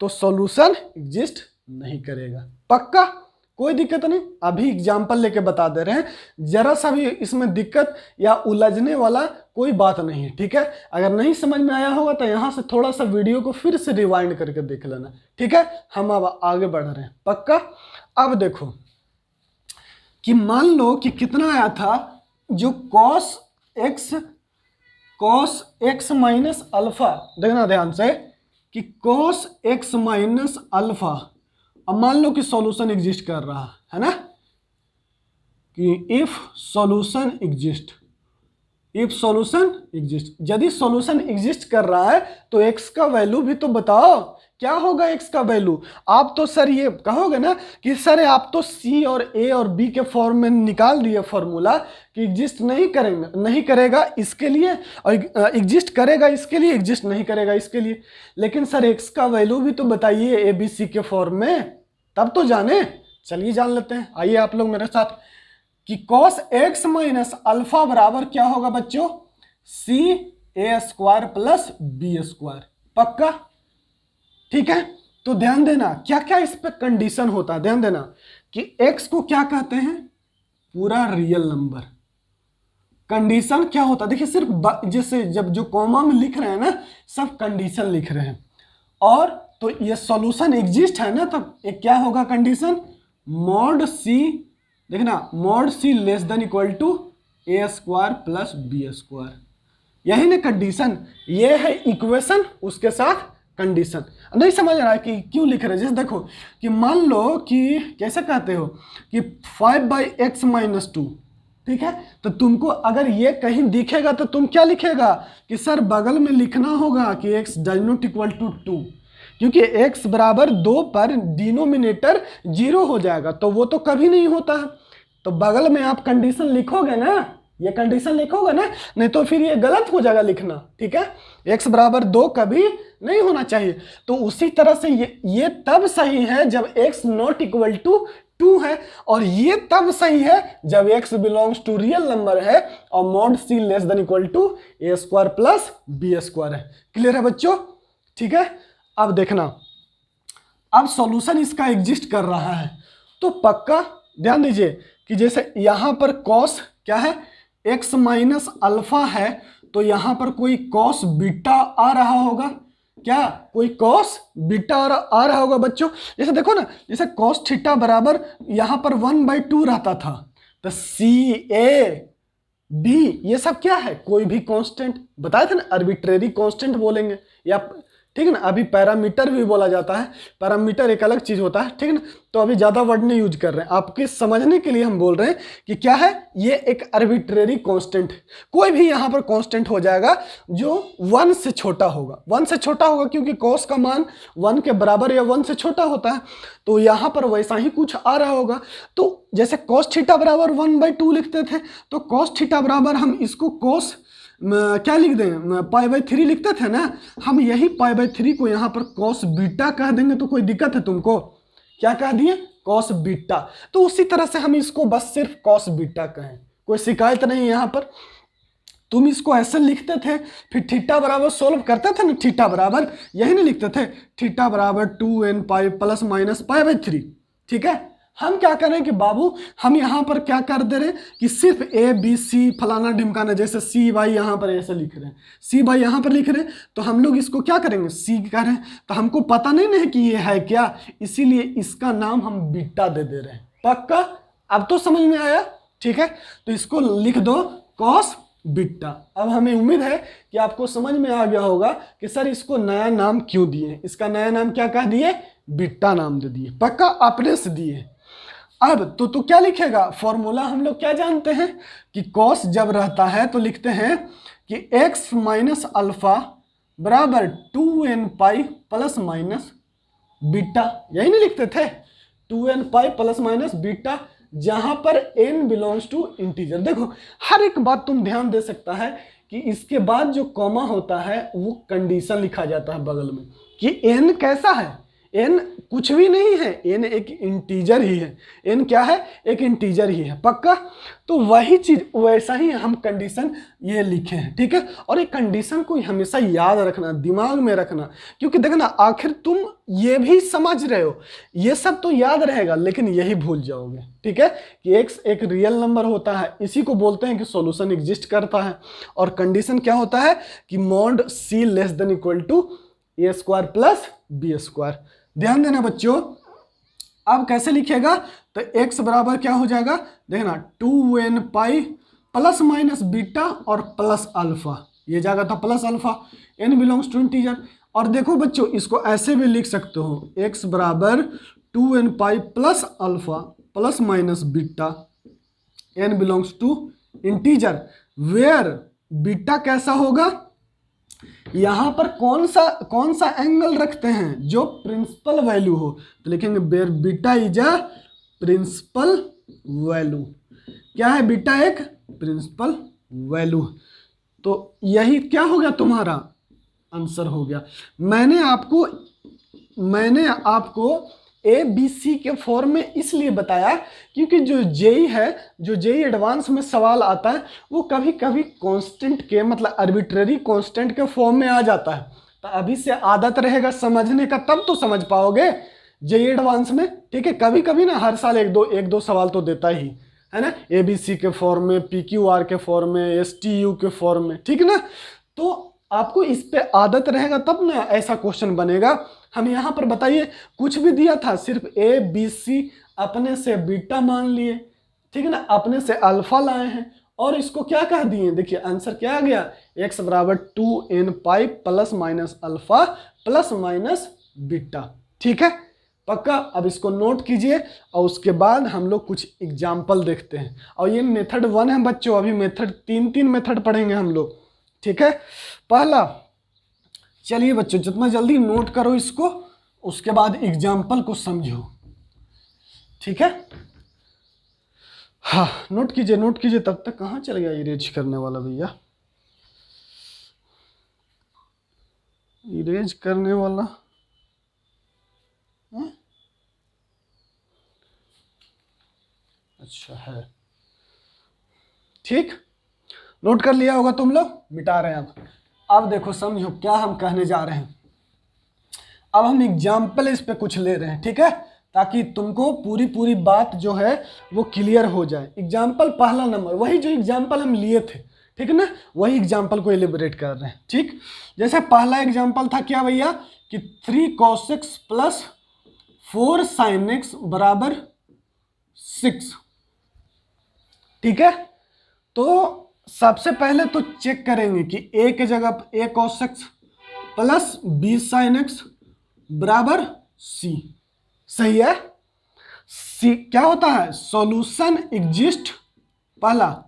[SPEAKER 1] तो सॉल्यूशन एग्जिस्ट नहीं करेगा। पक्का, कोई दिक्कत नहीं, अभी एग्जांपल लेके बता दे रहे हैं, जरा सा भी इसमें दिक्कत या उलझने वाला कोई बात नहीं है। ठीक है, अगर नहीं समझ में आया होगा तो यहां से थोड़ा सा वीडियो को फिर से रिवाइंड करके देख लेना। ठीक है, हम अब आगे बढ़ रहे हैं, पक्का। अब देखो कि मान लो कि कितना आया था, जो cos x माइनस अल्फा, देखना ध्यान से कि cos x माइनस अल्फा, अब मान लो कि सॉल्यूशन एग्जिस्ट कर रहा है ना, कि if solution exist, if solution exist, यदि सॉल्यूशन एग्जिस्ट कर रहा है तो x का वैल्यू भी तो बताओ, क्या होगा x का वैल्यू। आप तो सर ये कहोगे ना कि सर आप तो c और a और b के फॉर्म में निकाल दिए फॉर्मूला कि एग्जिस्ट नहीं करेगा इसके लिए, और एग्जिस्ट करेगा इसके लिए, एग्जिस्ट नहीं करेगा इसके लिए। लेकिन सर x का वैल्यू भी तो बताइए a b c के फॉर्म में, तब तो जाने। चलिए जान लेते हैं, आइए आप लोग मेरे साथ कि cos x माइनस अल्फा बराबर क्या होगा बच्चों, c a square plus b square. पक्का, ठीक है। तो ध्यान देना क्या क्या इस पे कंडीशन होता है, ध्यान देना कि x को क्या कहते हैं, पूरा रियल नंबर। कंडीशन क्या होता है, देखिए सिर्फ जैसे जब जो कॉमा में लिख रहे हैं ना, सब कंडीशन लिख रहे हैं। और तो ये सॉल्यूशन एग्जिस्ट है ना, तब एक क्या होगा कंडीशन, मॉड c, देखना mod c less than equal to a square plus b square, यही ना कंडीशन। ये है इक्वेशन, उसके साथ कंडीशन। नहीं समझ रहा है कि क्यों लिख रहे हैं, जैसे देखो कि मान लो कि कैसे कहते हो कि 5/x माइनस 2, ठीक है। तो तुमको अगर ये कहीं दिखेगा तो तुम क्या लिखेगा कि सर बगल में लिखना होगा कि x does not equal to 2, क्योंकि x बराबर 2 पर डिनोमिनेटर 0 हो जाएगा, तो वो तो कभी नहीं होता है। तो बगल में आप कंडीशन लिखोगे ना, ये कंडीशन लिखोगे ना, नहीं तो फिर ये गलत हो जाएगा लिखना, ठीक है। x बराबर 2 कभी नहीं होना चाहिए। तो उसी तरह से ये तब सही है जब x नॉट इक्वल टू 2 है, और ये तब सही है जब x belongs to real number है और mod c less than equal to a square plus b square है। क्लियर है बच्चों, ठीक है। अब देखना, अब सॉल्यूशन इसका एग्जिस्ट कर रहा है, तो पक्का ध्यान दीजिए कि जैसे यहां पर cos क्या है, x माइनस अल्फा है, तो यहां पर कोई cos बीटा आ रहा होगा, क्या कोई cos बीटा आ रहा होगा बच्चों। जैसे देखो ना, जैसे cos थीटा बराबर यहां पर 1/2 रहता था, तो सी ए बी ये सब क्या है, कोई भी कांस्टेंट, बताए थे ना आर्बिट्रेरी कांस्टेंट बोलेंगे, या ठीक है ना। अभी पैरामीटर भी बोला जाता है, पैरामीटर एक अलग चीज होता है, ठीक है ना। तो अभी ज्यादा वर्ड नहीं यूज कर रहे हैं, आपके समझने के लिए हम बोल रहे हैं कि क्या है, ये एक आर्बिट्रेरी कांस्टेंट, कोई भी यहाँ पर कांस्टेंट हो जाएगा जो 1 से छोटा होगा, 1 से छोटा होगा, क्योंकि cos का मान 1 के बराबर या 1 से छोटा होता है, तो यहाँ पर वैसा ही कुछ आ रहा होगा। तो जैसे cos थीटा बराबर 1/2 लिखते थे, तो cos थीटा बराबर हम इसको cos क्या लिख दें, π/3 लिखते थे ना, हम यही π/3 को यहाँ पर cos बीटा कह देंगे, तो कोई दिक्कत है तुमको, क्या कह दिए, cos बीटा। तो उसी तरह से हम इसको बस सिर्फ cos बीटा कहें, कोई शिकायत नहीं यहाँ पर। तुम इसको ऐसे लिखते थे, फिर थीटा बराबर सोल्व करते थे ना, थीटा बराबर यही नहीं लिखते थे, थीटा बराबर 2n पाई प्लस माइनस π/3, ठीक है। हम क्या कर रहे हैं कि बाबू हम यहाँ पर क्या कर दे रहे हैं कि सिर्फ ए बी सी फलाना ढिमकाना, जैसे सी बाई यहाँ पर ऐसे लिख रहे हैं, सी बाई यहाँ पर लिख रहे हैं, तो हम लोग इसको क्या करेंगे, सी कर रहे हैं, तो हमको पता नहीं है कि ये है क्या, इसीलिए इसका नाम हम बीटा दे रहे हैं। पक्का, अब तो समझ में आया, ठीक है। तो इसको लिख दो कॉस बीटा। अब हमें उम्मीद है कि आपको समझ में आ गया होगा कि सर इसको नया नाम क्यों दिए, इसका नया नाम क्या कह दिए, बीटा नाम दे दिए। पक्का अपने से दिए। अब तो क्या लिखेगा, फॉर्मूला हम लोग क्या जानते हैं कि cos जब रहता है तो लिखते हैं कि x माइनस अल्फा बराबर 2n pi plus minus beta, यही नहीं लिखते थे, 2n pi plus minus beta, जहां पर n बिलोंग्स टू इंटीजर। देखो हर एक बात तुम ध्यान दे सकता है कि इसके बाद जो कॉमा होता है वो कंडीशन लिखा जाता है बगल में, कि n कैसा है, n कुछ भी नहीं है, n एक इंटीजर ही है, n क्या है, एक इंटीजर ही है। पक्का, तो वही चीज वैसा ही हम कंडीशन ये लिखे हैं, ठीक है। और एक कंडीशन को हमेशा याद रखना, दिमाग में रखना, क्योंकि देखना आखिर तुम ये भी समझ रहे हो, ये सब तो याद रहेगा लेकिन यही भूल जाओगे, ठीक है, कि x एक रियल नंबर होता है, इसी को बोलते हैं कि सॉल्यूशन एग्जिस्ट करता है। और कंडीशन क्या होता है कि mod c less than equal to a square plus b square. ध्यान देना बच्चों, अब कैसे लिखेगा, तो x बराबर क्या हो जाएगा, देखना 2n pi plus minus beta और प्लस अल्फा, ये जाएगा था plus alpha, n belongs to integer. और देखो बच्चों इसको ऐसे भी लिख सकते हो, x बराबर 2n pi plus alpha plus minus beta, n belongs to integer, where beta कैसा होगा, यहां पर कौन सा एंगल रखते हैं, जो प्रिंसिपल वैल्यू हो, तो लिखेंगे where beta is a principal value. क्या है बीटा, एक प्रिंसिपल वैल्यू। तो यही क्या हो गया, तुम्हारा आंसर हो गया। मैंने आपको ए बी सी के फॉर्म में इसलिए बताया क्योंकि जो जेई है, जो जेई एडवांस में सवाल आता है वो कभी कभी कांस्टेंट के मतलब आर्बिट्रेरी कांस्टेंट के फॉर्म में आ जाता है। तो अभी से आदत रहेगा समझने का, तब तो समझ पाओगे जेई एडवांस में। ठीक है, कभी कभी ना हर साल एक दो सवाल तो देता ही है ना, ए बी सी के फॉर्म में, पी क्यू आर के फॉर्म में, एस टी यू के फॉर्म में। ठीक ना, तो आपको इस पे आदत रहेगा तब ना ऐसा क्वेश्चन बनेगा। हम यहाँ पर बताइए कुछ भी दिया था, सिर्फ ए बी सी अपने से बीटा मान लिए, ठीक है ना, अपने से अल्फा लाए हैं और इसको क्या कह दिए, देखिए आंसर क्या आ गया, x बराबर 2n pi plus minus alpha plus minus beta. ठीक है, पक्का। अब इसको नोट कीजिए और उसके बाद हम लोग कुछ एग्जाम्पल देखते हैं। और ये मेथड 1 है बच्चों, अभी मेथड तीन मेथड पढ़ेंगे हम लोग। ठीक है, पहला, चलिए बच्चों जितना जल्दी नोट करो इसको, उसके बाद एग्जाम्पल को समझो। ठीक है, हाँ नोट कीजिए। तब तक कहाँ चल गया इरेज करने वाला भैया, इरेज करने वाला है? अच्छा है, ठीक, नोट कर लिया होगा तुम लोग, मिटा रहे हैं अब देखो समझो क्या हम कहने जा रहे हैं। अब हम एग्जाम्पल इस पे कुछ ले रहे हैं, ठीक है, ताकि तुमको पूरी बात जो है वो क्लियर हो जाए। एग्जाम्पल पहला नंबर, वही जो एग्जाम्पल हम लिए थे, ठीक है ना, वही एग्जाम्पल को एलिबरेट कर रहे हैं। ठीक, जैसे पहला एग्जाम्पल था क्या भैया, कि 3 cos x plus 4 sin x बराबर 6। ठीक है, तो सबसे पहले तो चेक करेंगे कि a के जगह a cos x plus b sin x बराबर c, सही है। सी क्या होता है, सॉल्यूशन एग्जिस्ट, पहला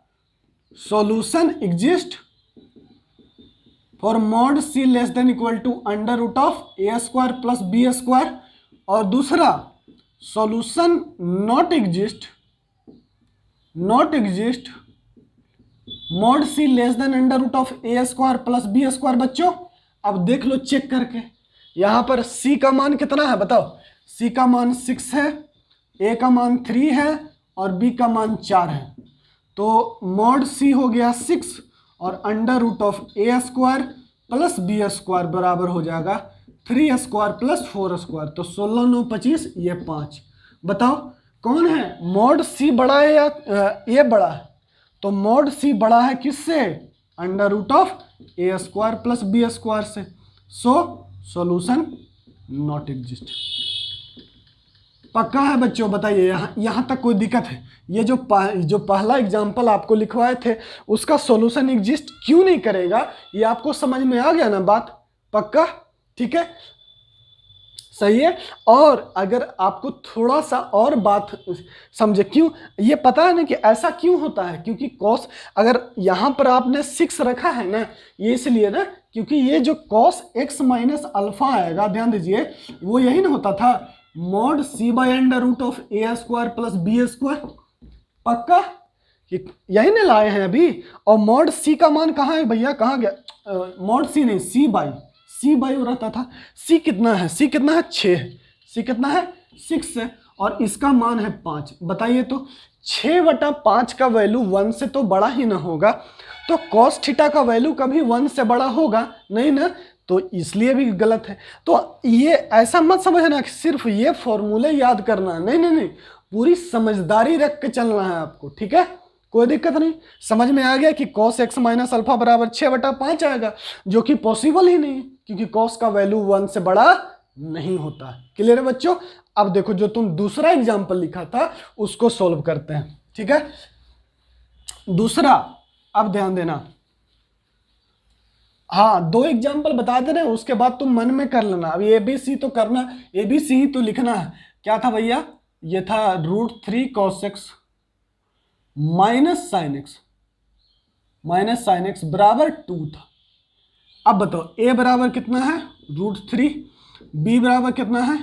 [SPEAKER 1] solution exist for mod c less than equal to under root of a square plus b square, और दूसरा solution not exist mod c less then under root of a square plus b square. बच्चों अब देख लो check करके, यहां पर c का मान कितना है बताओ, c का मान 6 है, a का मान 3 है और b का मान 4 है। तो मॉड c हो गया 6 और under root of a square plus b square बराबर हो जाएगा 3 स्क्वायर प्लस 4 स्क्वायर, तो 16 9 25, ये 5। बताओ कौन है, मॉड c बड़ा है या ये बड़ा है, तो मॉड c बड़ा है किससे, under root of a square plus b square से। So solution not exist. पक्का है बच्चों, बताइए यहाँ तक कोई दिक्कत है, ये जो पहला एग्जाम्पल आपको लिखवाए थे उसका सॉल्यूशन एग्जिस्ट क्यों नहीं करेगा, ये आपको समझ में आ गया ना बात, पक्का, ठीक है, सही है। और अगर आपको थोड़ा सा और बात समझे, क्यों ये पता है ना कि ऐसा क्यों होता है, क्योंकि कॉस अगर यहाँ पर आपने 6 रखा है ना, ये इसलिए ना क्योंकि ये जो कॉस x माइनस अल्फा आएगा, ध्यान दीजिए, वो यही ना होता था mod c by under root of a square plus b square, पक्का यही ना लाए हैं अभी। और मॉड c का मान कहाँ है भैया, कहाँ गया, मॉड c नहीं, c बाई रहता था, c कितना है, 6 है, c कितना है 6 है, और इसका मान है 5। बताइए तो 6/5 का वैल्यू 1 से तो बड़ा ही ना होगा, तो कॉस थीटा का वैल्यू कभी 1 से बड़ा होगा नहीं ना, तो इसलिए भी गलत है। तो ये ऐसा मत समझना कि सिर्फ ये फॉर्मूले याद करना है, नहीं, पूरी समझदारी रख के चलना है आपको, ठीक है, कोई दिक्कत नहीं। समझ में आ गया कि cos x माइनस अल्फा बराबर 6/5 आएगा, जो कि पॉसिबल ही नहीं है क्योंकि cos का वैल्यू 1 से बड़ा नहीं होता है। क्लियर है बच्चों। अब देखो जो तुम दूसरा एग्जाम्पल लिखा था उसको सोल्व करते हैं, ठीक है। दूसरा, अब ध्यान देना, हाँ 2 एग्जाम्पल बता दे रहे हैं, उसके बाद तुम मन में कर लेना। अभी ABC तो करना, ABC ही तो लिखना है। क्या था भैया, ये था √3 cos x minus sine x, minus sign x बराबर 2 था। अब बताओ ए बराबर कितना है √3, बी बराबर कितना है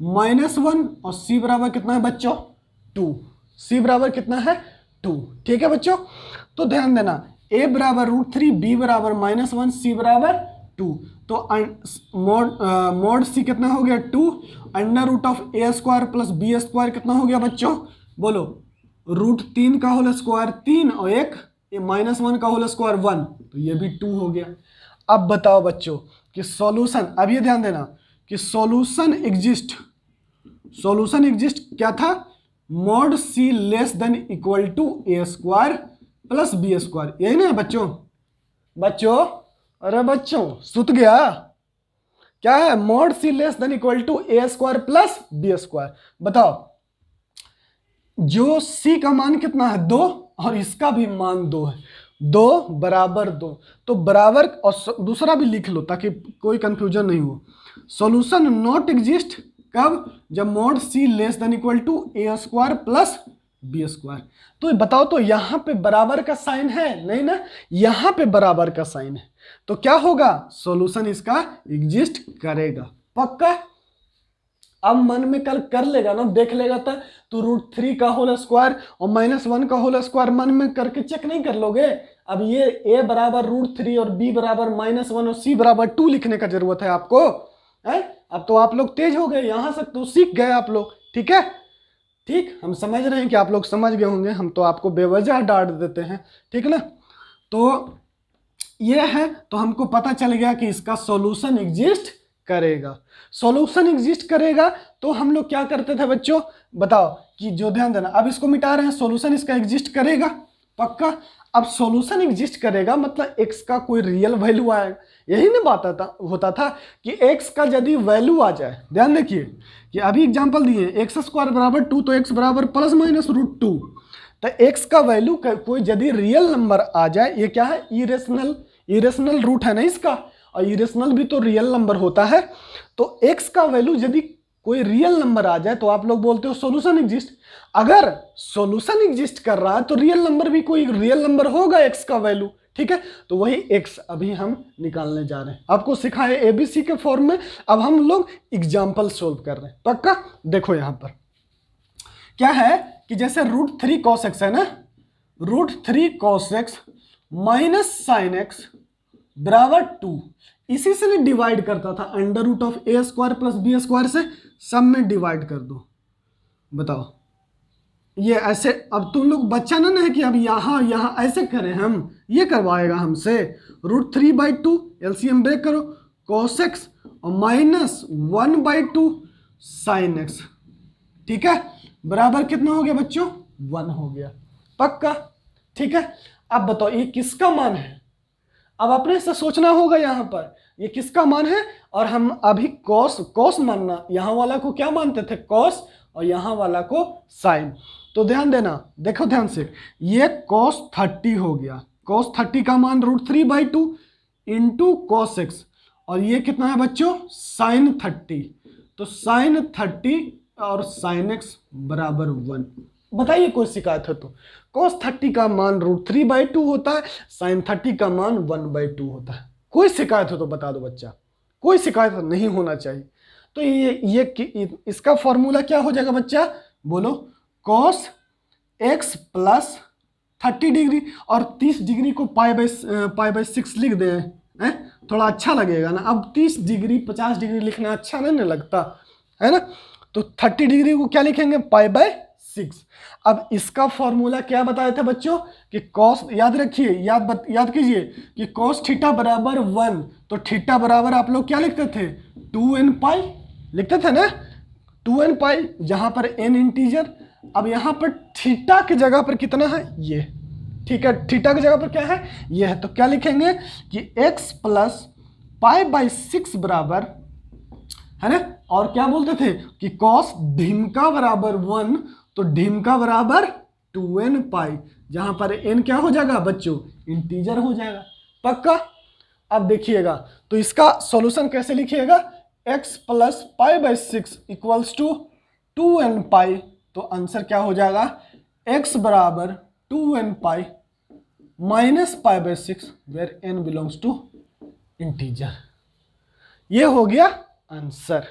[SPEAKER 1] -1 और सी बराबर कितना है बच्चों 2। सी बराबर कितना है 2। ठीक है बच्चों, तो ध्यान देना ए बराबर √3, बी बराबर -1, सी बराबर 2। तो मोड सी कितना हो गया 2, √a² प्लस b² कितना हो गया बच्चों बोलो √3 का होल स्क्वायर 3 और एक -1 का होल स्क्वायर 1, तो ये भी 2 हो गया। अब बताओ बच्चों कि सॉल्यूशन, अब ये ध्यान देना कि सॉल्यूशन एग्जिस्ट क्या था mod c less than equal to a² plus b², यही ना बच्चों। बच्चों अरे बच्चों सुत गया, क्या है mod c less than equal to a² plus b²। बताओ जो सी का मान कितना है 2 और इसका भी मान 2 है, 2 बराबर 2, तो बराबर, और दूसरा भी लिख लो ताकि कोई कंफ्यूजन नहीं हो। सॉल्यूशन नॉट एग्जिस्ट कब, जब mod c less than equal to a² plus b²। तो बताओ तो यहां पे बराबर का साइन है नहीं ना, यहां पे बराबर का साइन है, तो क्या होगा सॉल्यूशन इसका एग्जिस्ट करेगा पक्का। अब मन में कल कर लेगा ना, देख लेगा तो √3 का होल स्क्वायर और -1 का होल स्क्वायर मन में करके चेक नहीं कर लोगे। अब ये a बराबर √3 और b बराबर -1 और c बराबर 2 लिखने का जरूरत है आपको है? अब तो आप लोग तेज हो गए, यहां से तो सीख गए आप लोग। ठीक है, ठीक, हम समझ रहे हैं कि आप लोग समझ गए होंगे, हम तो आपको बेवजह डांट देते हैं, ठीक है ना। तो ये है, तो हमको पता चल गया कि इसका सॉल्यूशन एग्जिस्ट करेगा। सॉल्यूशन एग्जिस्ट करेगा तो हम लोग क्या करते थे बच्चों बताओ कि जो ध्यान देना, अब इसको मिटा रहे हैं, सॉल्यूशन इसका एग्जिस्ट करेगा पक्का। अब सॉल्यूशन एग्जिस्ट करेगा मतलब x का कोई रियल वैल्यू आएगा, यही ना बात होता था कि x का यदि वैल्यू आ जाए, ध्यान देखिए कि अभी एग्जांपल दिए x² बराबर 2, तो x बराबर प्लस माइनस √2, तो x का वैल्यू कोई यदि रियल नंबर आ जाए, ये क्या है इरेशनल रूट है ना इसका, और इरेशनल भी तो रियल नंबर होता है, तो x का वैल्यू यदि कोई रियल नंबर आ जाए तो आप लोग बोलते हो सॉल्यूशन एग्जिस्ट। अगर सॉल्यूशन एग्जिस्ट कर रहा है तो रियल नंबर भी कोई रियल नंबर होगा x का वैल्यू, ठीक है, तो वही x अभी हम निकालने जा रहे हैं। आपको सिखाए एबीसी के फॉर्म में, अब हम लोग एग्जाम्पल सोल्व कर रहे हैं पक्का। देखो यहां पर क्या है कि जैसे √3 cos x है ना, √3 cos x minus sine x बराबर 2, इसी से डिवाइड करता था √a² प्लस b² से, सब में डिवाइड कर दो। बताओ ये ऐसे, अब तुम लोग बच्चा ना है कि अब यहाँ ऐसे करें हम, ये करवाएगा हमसे। √3/2 एलसीएम ब्रेक करो, cos x और -1/2 sin x, ठीक है, बराबर कितना हो गया बच्चों 1 हो गया पक्का। ठीक है, अब बताओ ये किसका मान है, अब अपने से सोचना होगा यहाँ पर ये किसका मान है, और हम अभी कॉस मानना, यहाँ वाला को क्या मानते थे कॉस और यहाँ वाला को साइन। तो ध्यान देना, देखो ध्यान से, ये cos 30 हो गया, cos 30 का मान √3/2 इंटू cos x, और ये कितना है बच्चों sin 30, तो sin 30 और sin x बराबर 1। बताइए कोई शिकायत है तो, cos 30 का मान √3/2 होता है, sin 30 का मान 1/2 होता है। कोई शिकायत हो तो बता दो बच्चा, कोई शिकायत नहीं होना चाहिए। तो ये इसका फॉर्मूला क्या हो जाएगा बच्चा बोलो, cos x प्लस 30 डिग्री और 30 डिग्री को π/6 लिख दें, थोड़ा अच्छा लगेगा ना। अब 30 डिग्री 50 डिग्री लिखना अच्छा नहीं लगता है ना, तो 30 डिग्री को क्या लिखेंगे π/6। अब इसका फॉर्मूला क्या बताए थे बच्चों कि cos, याद रखिए, याद कीजिए कि cos थीटा बराबर 1, तो थीटा बराबर आप लोग क्या लिखते थे 2n π लिखते थे ना, 2n π, जहां पर n इंटीजर। अब यहां पर थीटा की जगह पर कितना है ये, ठीक है, थीटा की जगह पर क्या है ये है, तो क्या लिखेंगे कि x प्लस π/6 बराबर है ना, और क्या बोलते थे कि cos ढीमका बराबर 1, तो ढीमका बराबर 2n π, जहां पर n क्या हो जाएगा बच्चों इंटीजर हो जाएगा पक्का। अब देखिएगा तो इसका सॉल्यूशन कैसे लिखिएगा, x plus π/6 equals to 2n π, तो आंसर क्या हो जाएगा x बराबर 2n π -π/6 where n belongs to integer. ये हो गया आंसर।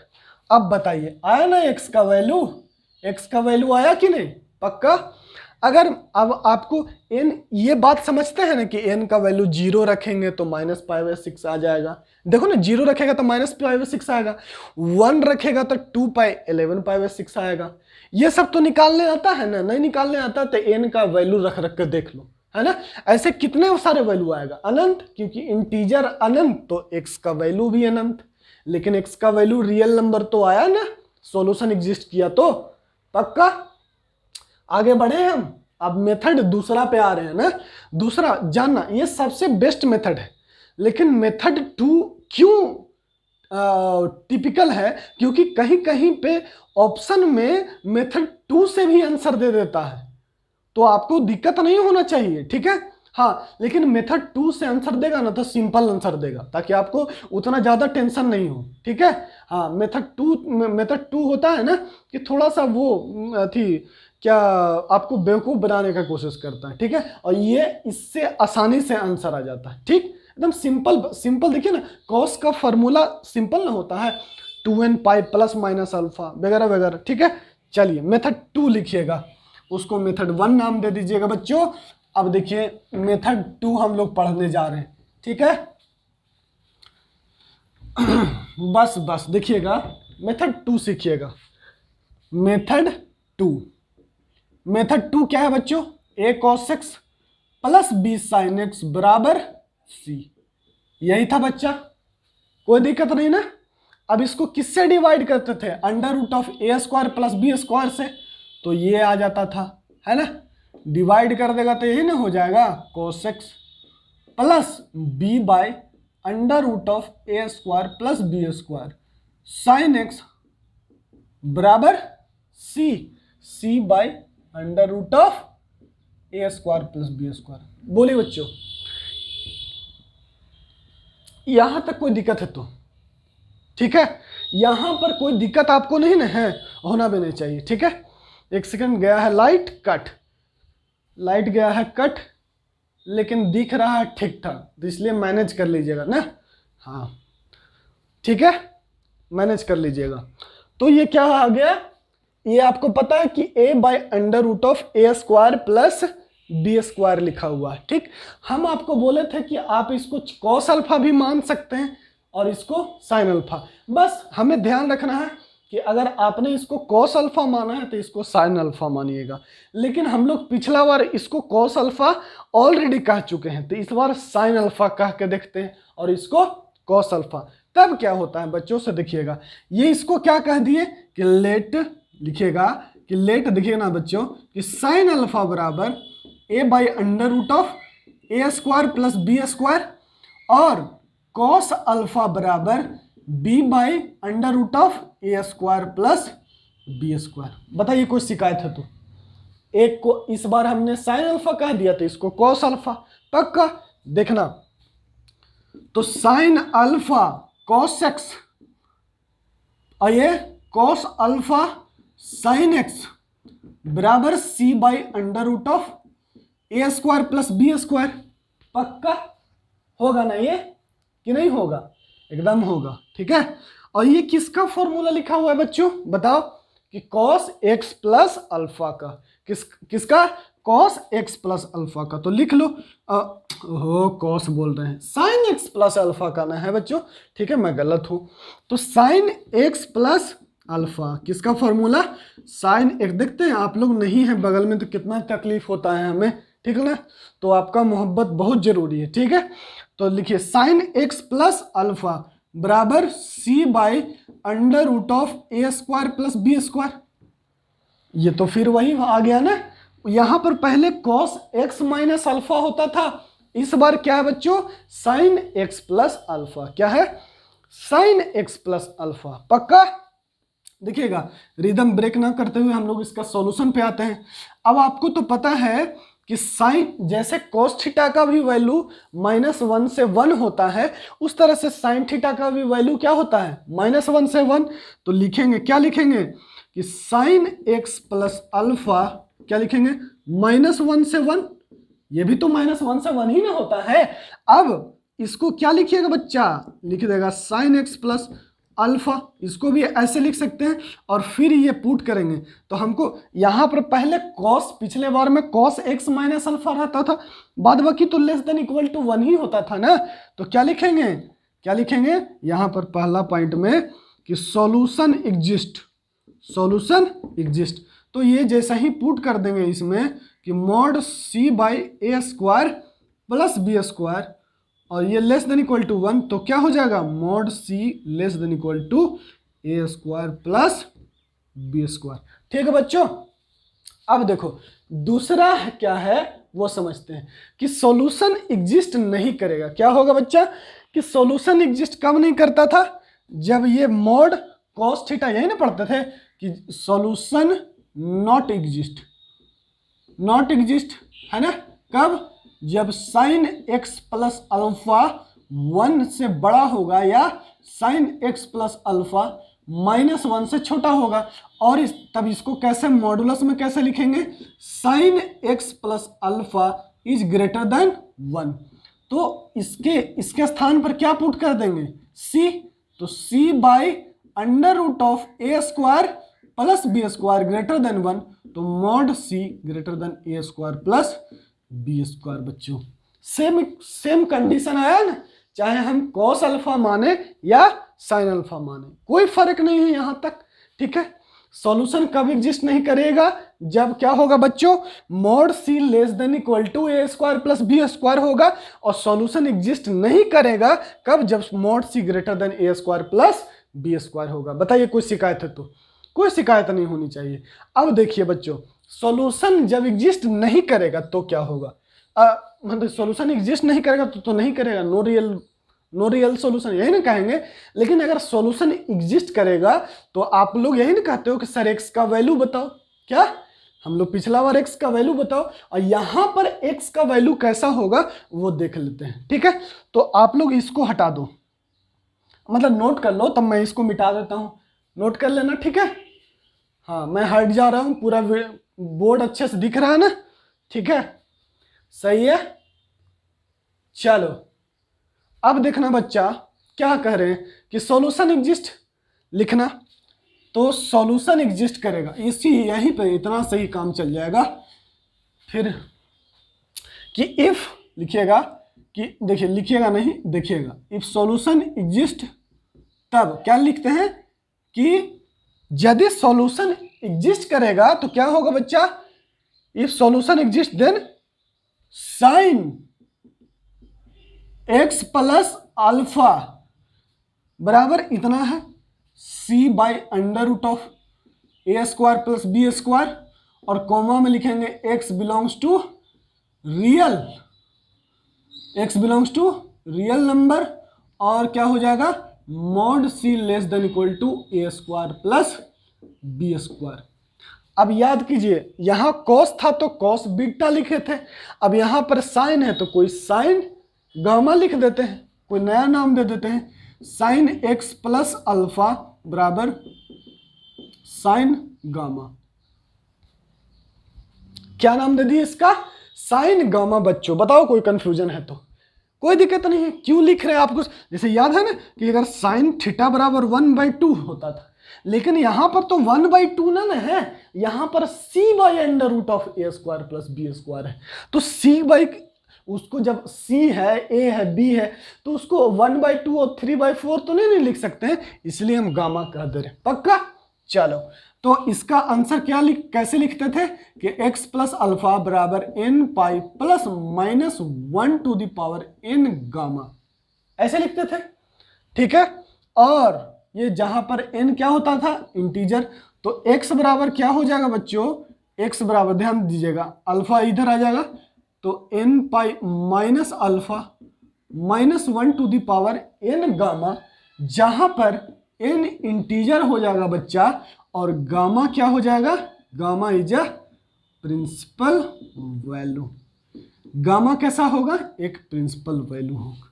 [SPEAKER 1] अब बताइए आया ना x का वैल्यू, x का वैल्यू आया कि नहीं? पक्का? अगर अब आपको n, ये बात समझते हैं ना कि n का वैल्यू 0 रखेंगे तो -π/6 आ जाएगा। देखो ना, 0 रखेगा तो -π/6 आएगा, 1 रखेगा तो 2π/11π/6 आएगा। ये सब तो निकालने आता है ना? नहीं निकालने आता तो n का वैल्यू रख रख कर देख लो, है ना? ऐसे कितने सारे वैल्यू आएगा? अनंत, क्योंकि इंटीजर अनंत तो x का वैल्यू भी अनंत। लेकिन x का वैल्यू रियल नंबर तो आया ना, सॉल्यूशन एग्जिस्ट किया तो। पक्का? आगे बढ़े हम। अब मेथड दूसरा पे आ रहे हैं ना। दूसरा जानना, ये सबसे बेस्ट मेथड है, लेकिन मेथड 2 क्यों टिपिकल है? क्योंकि कहीं कहीं पे ऑप्शन में मेथड 2 से भी आंसर दे देता है, तो आपको दिक्कत नहीं होना चाहिए, ठीक है? हाँ, लेकिन मेथड 2 से आंसर देगा ना तो सिंपल आंसर देगा, ताकि आपको उतना ज्यादा टेंशन नहीं हो, ठीक है? हाँ, मेथड 2 होता है ना कि थोड़ा सा वो थी क्या, आपको बेवकूफ बनाने का कोशिश करता है, ठीक है? और ये इससे आसानी से आंसर आ जाता है, ठीक? एकदम सिंपल देखिए ना, कॉस का फॉर्मूला सिंपल ना होता है, 2n प्लस माइनस अल्फा वगैरह वगैरह, ठीक है? चलिए मेथड 2 लिखिएगा, उसको मेथड 1 नाम दे दीजिएगा बच्चों। अब देखिए मेथड 2 हम लोग पढ़ने जा रहे हैं, ठीक है? बस देखिएगा, मेथड 2 सीखिएगा। मेथड 2 क्या है बच्चों? a cos x plus b sin x बराबर c। यही था बच्चा, कोई दिक्कत नहीं ना? अब इसको किससे डिवाइड करते थे? √a² प्लस b² से, तो ये आ जाता था, है ना? डिवाइड कर देगा तो यही ना हो जाएगा, cos x plus b by √a² plus b² sin x बराबर c by √a² plus b²। बोलिए बच्चों, यहां तक कोई दिक्कत है तो ठीक है? यहां पर कोई दिक्कत आपको नहीं ना है, होना भी नहीं चाहिए, ठीक है? एक सेकंड, गया है लाइट गया है कट, लेकिन दिख रहा है ठीक ठाक, तो इसलिए मैनेज कर लीजिएगा ना। हाँ ठीक है, मैनेज कर लीजिएगा। तो ये क्या आ गया? ये आपको पता है कि a bye √a² plus b² लिखा हुआ है, ठीक? हम आपको बोले थे कि आप इसको cos अल्फा भी मान सकते हैं और इसको sin अल्फा। बस हमें ध्यान रखना है कि अगर आपने इसको cos अल्फा माना है तो इसको sin अल्फा मानिएगा। लेकिन हम लोग पिछला बार इसको cos अल्फा ऑलरेडी कह चुके हैं, तो इस बार sin अल्फा कह के देखते हैं और इसको cos अल्फा। तब क्या होता है बच्चों से देखिएगा, ये इसको क्या कह दिए कि लेट लिखिएगा, कि लेट देखिएगा ना बच्चों कि sin अल्फा बराबर a by √a² plus b² और cos अल्फा बराबर b by √a² plus b²। बताइए कोई शिकायत है तो? एक को इस बार हमने sin अल्फा कह दिया तो इसको cos अल्फा। पक्का? देखना, तो sin अल्फा cos x और ये cos अल्फा sin x बराबर c by √a² plus b²। पक्का होगा ना ये कि नहीं होगा? एकदम होगा, ठीक है? और ये किसका फॉर्मूला लिखा हुआ है बच्चों? बताओ, कि cos x प्लस अल्फा का। किसका? cos x प्लस अल्फा का। तो लिख लो, cos बोल रहे हैं, sin x प्लस अल्फा का ना है बच्चों, ठीक है? मैं गलत हूं। तो sin x प्लस अल्फा किसका फॉर्मूला? sin x। देखते हैं आप लोग नहीं है बगल में तो कितना तकलीफ होता है हमें, ठीक है ना? तो आपका मोहब्बत बहुत जरूरी है, ठीक है? तो लिखिए sin x प्लस अल्फा बराबर c by √a² plus b²। ये तो फिर वही आ गया ना, यहां पर पहले cos x माइनस अल्फा होता था, इस बार क्या है बच्चों? sin x plus alpha. क्या है? sin x plus alpha. पक्का? देखिएगा, रिदम ब्रेक ना करते हुए हम लोग इसका सॉल्यूशन पे आते हैं। अब आपको तो पता है कि साइन, जैसे cos थीटा का भी वैल्यू -1 से 1 होता है, उस तरह से साइन थीटा का भी वैल्यू क्या होता है? -1 से 1। तो लिखेंगे, क्या लिखेंगे? कि sin x प्लस अल्फा क्या लिखेंगे? -1 से 1, ये भी तो -1 से 1 ही ना होता है। अब इसको क्या लिखिएगा बच्चा, लिख देगा साइन एक्स प्लस अल्फा, इसको भी ऐसे लिख सकते हैं। और फिर ये पुट करेंगे तो हमको यहाँ पर पहले कॉस, पिछले बार में कॉस एक्स माइनस अल्फा रहता था, बाद बाकी तो लेस देन इक्वल टू 1 ही होता था ना। तो क्या लिखेंगे, क्या लिखेंगे यहाँ पर पहला पॉइंट में कि सॉल्यूशन एग्जिस्ट, सॉल्यूशन एग्जिस्ट। तो ये जैसा ही पुट कर देंगे इसमें कि mod c by a square plus b square, और ये लेस देन इक्वल टू 1, तो क्या हो जाएगा mod c less than equal to a square plus b square. ठीक है बच्चों, अब देखो दूसरा क्या है वो समझते हैं कि सॉल्यूशन एग्जिस्ट नहीं करेगा। क्या होगा बच्चा कि सॉल्यूशन एग्जिस्ट कब नहीं करता था, जब ये मॉड कॉस थीटा, यही ना पढ़ते थे कि solution not exist, not exist है ना, कब, जब साइन एक्स प्लस अल्फा 1 से बड़ा होगा या साइन एक्स प्लस अल्फा -1 से छोटा होगा। और तब इसको कैसे मॉडुलस में कैसे लिखेंगे, sign x plus alpha is greater than 1। तो इसके स्थान पर क्या पुट कर देंगे, सी, तो c by under root of a square plus b square greater than 1, तो mod c greater than a square plus b square. बच्चों सेम कंडीशन आया ना, चाहे हम कॉस अल्फा माने या साइन अल्फा माने, कोई फर्क नहीं है यहां तक। ठीक है, सॉल्यूशन कब एग्जिस्ट नहीं करेगा, जब क्या होगा बच्चों, mod c less than equal to a square plus b square होगा। और सॉल्यूशन एग्जिस्ट नहीं करेगा कब, जब mod c greater than a square plus b square होगा। बताइए कोई शिकायत है तो, कोई शिकायत नहीं होनी चाहिए। अब देखिए बच्चों, सॉल्यूशन जब एग्जिस्ट नहीं करेगा तो क्या होगा, मतलब सॉल्यूशन एग्जिस्ट नहीं करेगा तो नहीं करेगा, नो रियल सॉल्यूशन यही ना कहेंगे। लेकिन अगर सॉल्यूशन एग्जिस्ट करेगा तो आप लोग यही ना कहते हो कि सर एक्स का वैल्यू बताओ, क्या हम लोग पिछला बार एक्स का वैल्यू बताओ, और यहां पर एक्स का वैल्यू कैसा होगा वो देख लेते हैं। ठीक है, तो आप लोग इसको हटा दो, मतलब नोट कर लो, तब मैं इसको मिटा देता हूं, नोट कर लेना। ठीक है, हाँ मैं हट जा रहा हूं, पूरा बोर्ड अच्छे से दिख रहा है ना, ठीक है, सही है। चलो अब देखना बच्चा क्या कह रहे हैं कि सॉल्यूशन एग्जिस्ट लिखना, तो सॉल्यूशन एग्जिस्ट करेगा, इसी यहीं पे इतना सही काम चल जाएगा। फिर कि इफ लिखिएगा कि, देखिए लिखिएगा नहीं, देखिएगा, इफ सॉल्यूशन एग्जिस्ट, तब क्या लिखते हैं कि यदि सॉल्यूशन एग्जिस्ट करेगा तो क्या होगा बच्चा, if solution exist then sine x plus alpha बराबर इतना है c by under root of a square plus b square, और कॉमा में लिखेंगे x belongs to real, x belongs to real number, और क्या हो जाएगा mod c less than equal to a square plus b square. अब याद कीजिए यहां कॉस था तो कॉस बीटा लिखे थे, अब यहां पर साइन है तो कोई साइन गामा लिख देते हैं, कोई नया नाम दे देते हैं, साइन एक्स प्लस अल्फा बराबर साइन गामा। क्या नाम दे दिए इसका, साइन गामा। बच्चों बताओ कोई कंफ्यूजन है तो, कोई दिक्कत नहीं है, क्यों लिख रहे हैं आपको, जैसे याद है ना कि अगर साइन थीटा बराबर 1/2 होता था, लेकिन यहां पर तो 1/2 ना है, यहां पर c by under root of a square plus b square है। तो सी बाई, उसको जब सी है, ए है, बी है, तो उसको 1/2 और 3/4 तो नहीं लिख सकते हैं, इसलिए हम गामा कह दे रहे हैं। पक्का, चलो तो इसका आंसर क्या कैसे लिखते थे कि x प्लस अल्फा बराबर n pi plus -1 to the power n gamma, ऐसे लिखते थे। ठीक है, और ये जहां पर n क्या होता था इंटीजर, तो x बराबर क्या हो जाएगा बच्चों, x बराबर ध्यान दीजिएगा अल्फा इधर आ जाएगा, तो n pi minus alpha -1 to the power n gamma, जहां पर n इंटीजर हो जाएगा बच्चा, और गामा क्या हो जाएगा, gamma is a principal value. Gamma कैसा होगा, एक प्रिंसिपल वैल्यू होगा।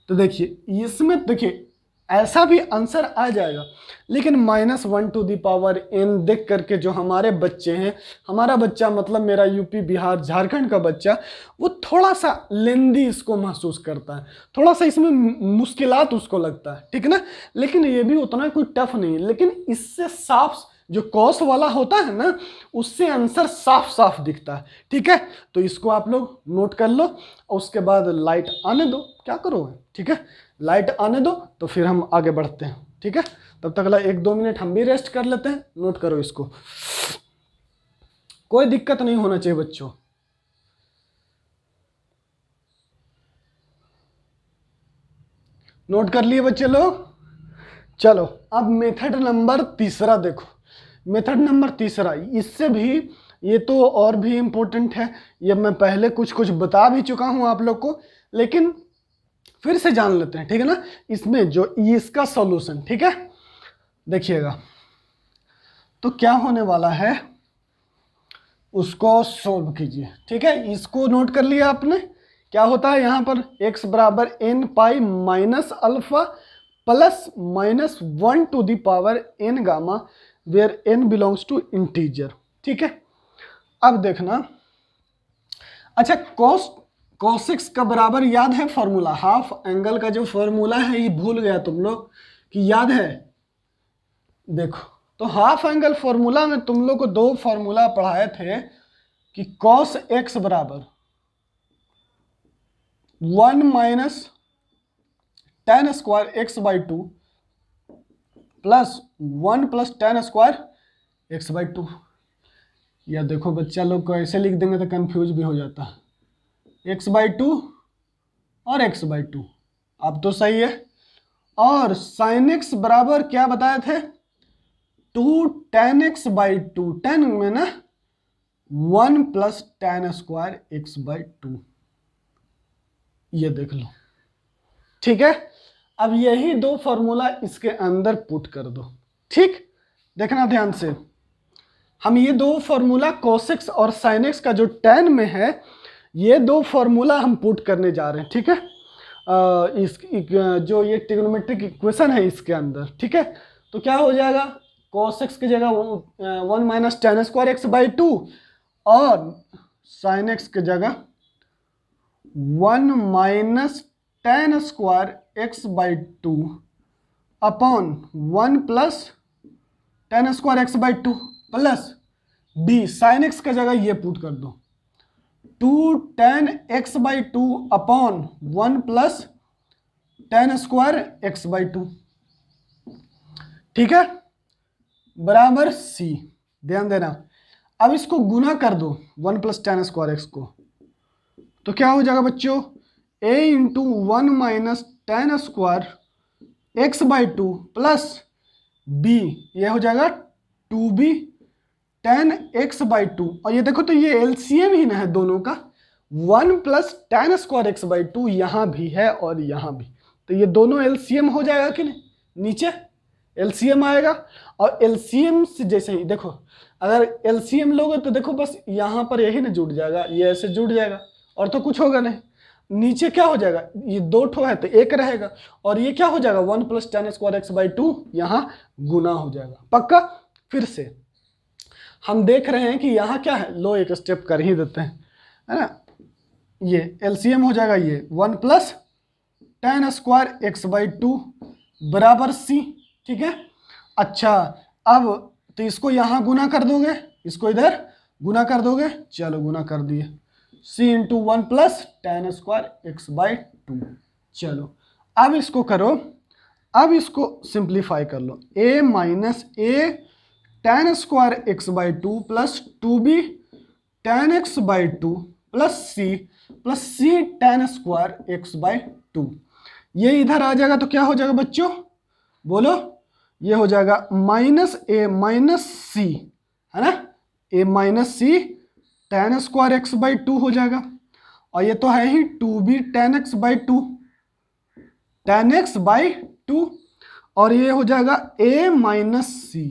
[SPEAKER 1] तो देखिए इसमें, देखिए ऐसा भी आंसर आ जाएगा। लेकिन -1n देख करके जो हमारे बच्चे हैं, हमारा बच्चा मतलब मेरा यूपी बिहार झारखंड का बच्चा, वो थोड़ा सा लेंदी इसको महसूस करता है, थोड़ा सा इसमें मुश्किलात उसको लगता है, ठीक है ना। लेकिन ये भी उतना कोई टफ नहीं है। लेकिन इससे साफ जो कॉस वाला होता है ना, उससे आंसर साफ साफ दिखता है, ठीक है। तो इसको आप लोग नोट कर लो और उसके बाद लाइट आने दो, क्या करोगे, ठीक है। लाइट आने दो तो फिर हम आगे बढ़ते हैं, ठीक है। तब तक 1-2 मिनट हम भी रेस्ट कर लेते हैं। नोट करो इसको, कोई दिक्कत नहीं होना चाहिए बच्चों। नोट कर लिए बच्चे लोग? चलो अब मेथड नंबर तीसरा देखो। मेथड नंबर तीसरा, इससे भी ये तो और भी इम्पोर्टेंट है। ये मैं पहले कुछ कुछ बता भी चुका हूं आप लोग को, लेकिन फिर से जान लेते हैं, ठीक है ना। इसमें जो इसका सॉल्यूशन, ठीक है, देखिएगा तो क्या होने वाला है, उसको सोल्व कीजिए, ठीक है। इसको नोट कर लिया आपने। क्या होता है यहाँ पर, x बराबर n pi minus alpha plus -1 to the power n gamma where n belongs to integer, ठीक है। अब देखना, अच्छा cos x का बराबर याद है फॉर्मूला, हाफ एंगल का जो फॉर्मूला है, ये भूल गया तुम लोग कि याद है? देखो तो हाफ एंगल फॉर्मूला में तुम लोग को 2 फॉर्मूला पढ़ाए थे कि cos x बराबर 1 minus tan square x/2 plus 1 plus tan square x/2। या देखो बच्चा लोग को ऐसे लिख देंगे तो कंफ्यूज भी हो जाता है, x/2 और x/2। अब तो सही है। और sin x बराबर क्या बताए थे, 2 tan x/2, tan में ना 1 प्लस tan स्क्वायर x/2, ये देख लो, ठीक है। अब यही 2 फॉर्मूला इसके अंदर पुट कर दो, ठीक। देखना ध्यान से, हम ये 2 फॉर्मूला cos x और sin x का जो tan में है, ये 2 फॉर्मूला हम पुट करने जा रहे हैं, ठीक है। जो ये ट्रिग्नोमेट्रिक इक्वेशन है इसके अंदर, ठीक है। तो क्या हो जाएगा, cos x की जगह 1 माइनस tan स्क्वायर x/2 और sin x की जगह 1 minus tan square x/2 upon 1 plus tan square x/2 plus b sin x का जगह ये पुट कर दो, 2 tan x/2 upon 1 plus tan square x/2, ठीक है, बराबर c। ध्यान देना, अब इसको गुना कर दो 1 प्लस tan स्क्वायर x को, तो क्या हो जाएगा बच्चों, a into 1 minus tan square x/2 plus b, ये हो जाएगा 2b tan x/2। और ये देखो तो ये एलसीएम ही ना है दोनों का, 1 प्लस tan स्क्वायर x/2 यहाँ भी है और यहाँ भी, तो ये दोनों एलसीएम हो जाएगा कि नहीं, नीचे एलसीएम आएगा। और एलसीएम से जैसे ही देखो, अगर एलसीएम लोगे तो देखो बस यहाँ पर यही ना जुड़ जाएगा, ये ऐसे जुड़ जाएगा और तो कुछ होगा नहीं। नीचे क्या हो जाएगा, ये 2 ठो है तो 1 रहेगा, और ये क्या हो जाएगा 1 प्लस tan स्क्वायर x/2 यहाँ गुना हो जाएगा, पक्का। फिर से हम देख रहे हैं कि यहाँ क्या है, लो एक स्टेप कर ही देते हैं, है ना। ये एलसीएम हो जाएगा, ये 1 प्लस tan स्क्वायर x/2 बराबर c, ठीक है। अच्छा अब तो इसको यहाँ गुना कर दोगे, इसको इधर गुना कर दोगे, चलो गुना कर दिए, c into 1 plus tan square x/2। चलो अब इसको करो, अब इसको सिंप्लीफाई कर लो, a minus a tan square x/2 plus 2b tan x/2 plus c tan square x/2। ये इधर आ जाएगा तो क्या हो जाएगा बच्चों, बोलो, ये हो जाएगा माइनस a माइनस c, है ना, a minus c tan square x/2 हो जाएगा। और ये तो है ही 2b tan x/2, और ये हो जाएगा a minus c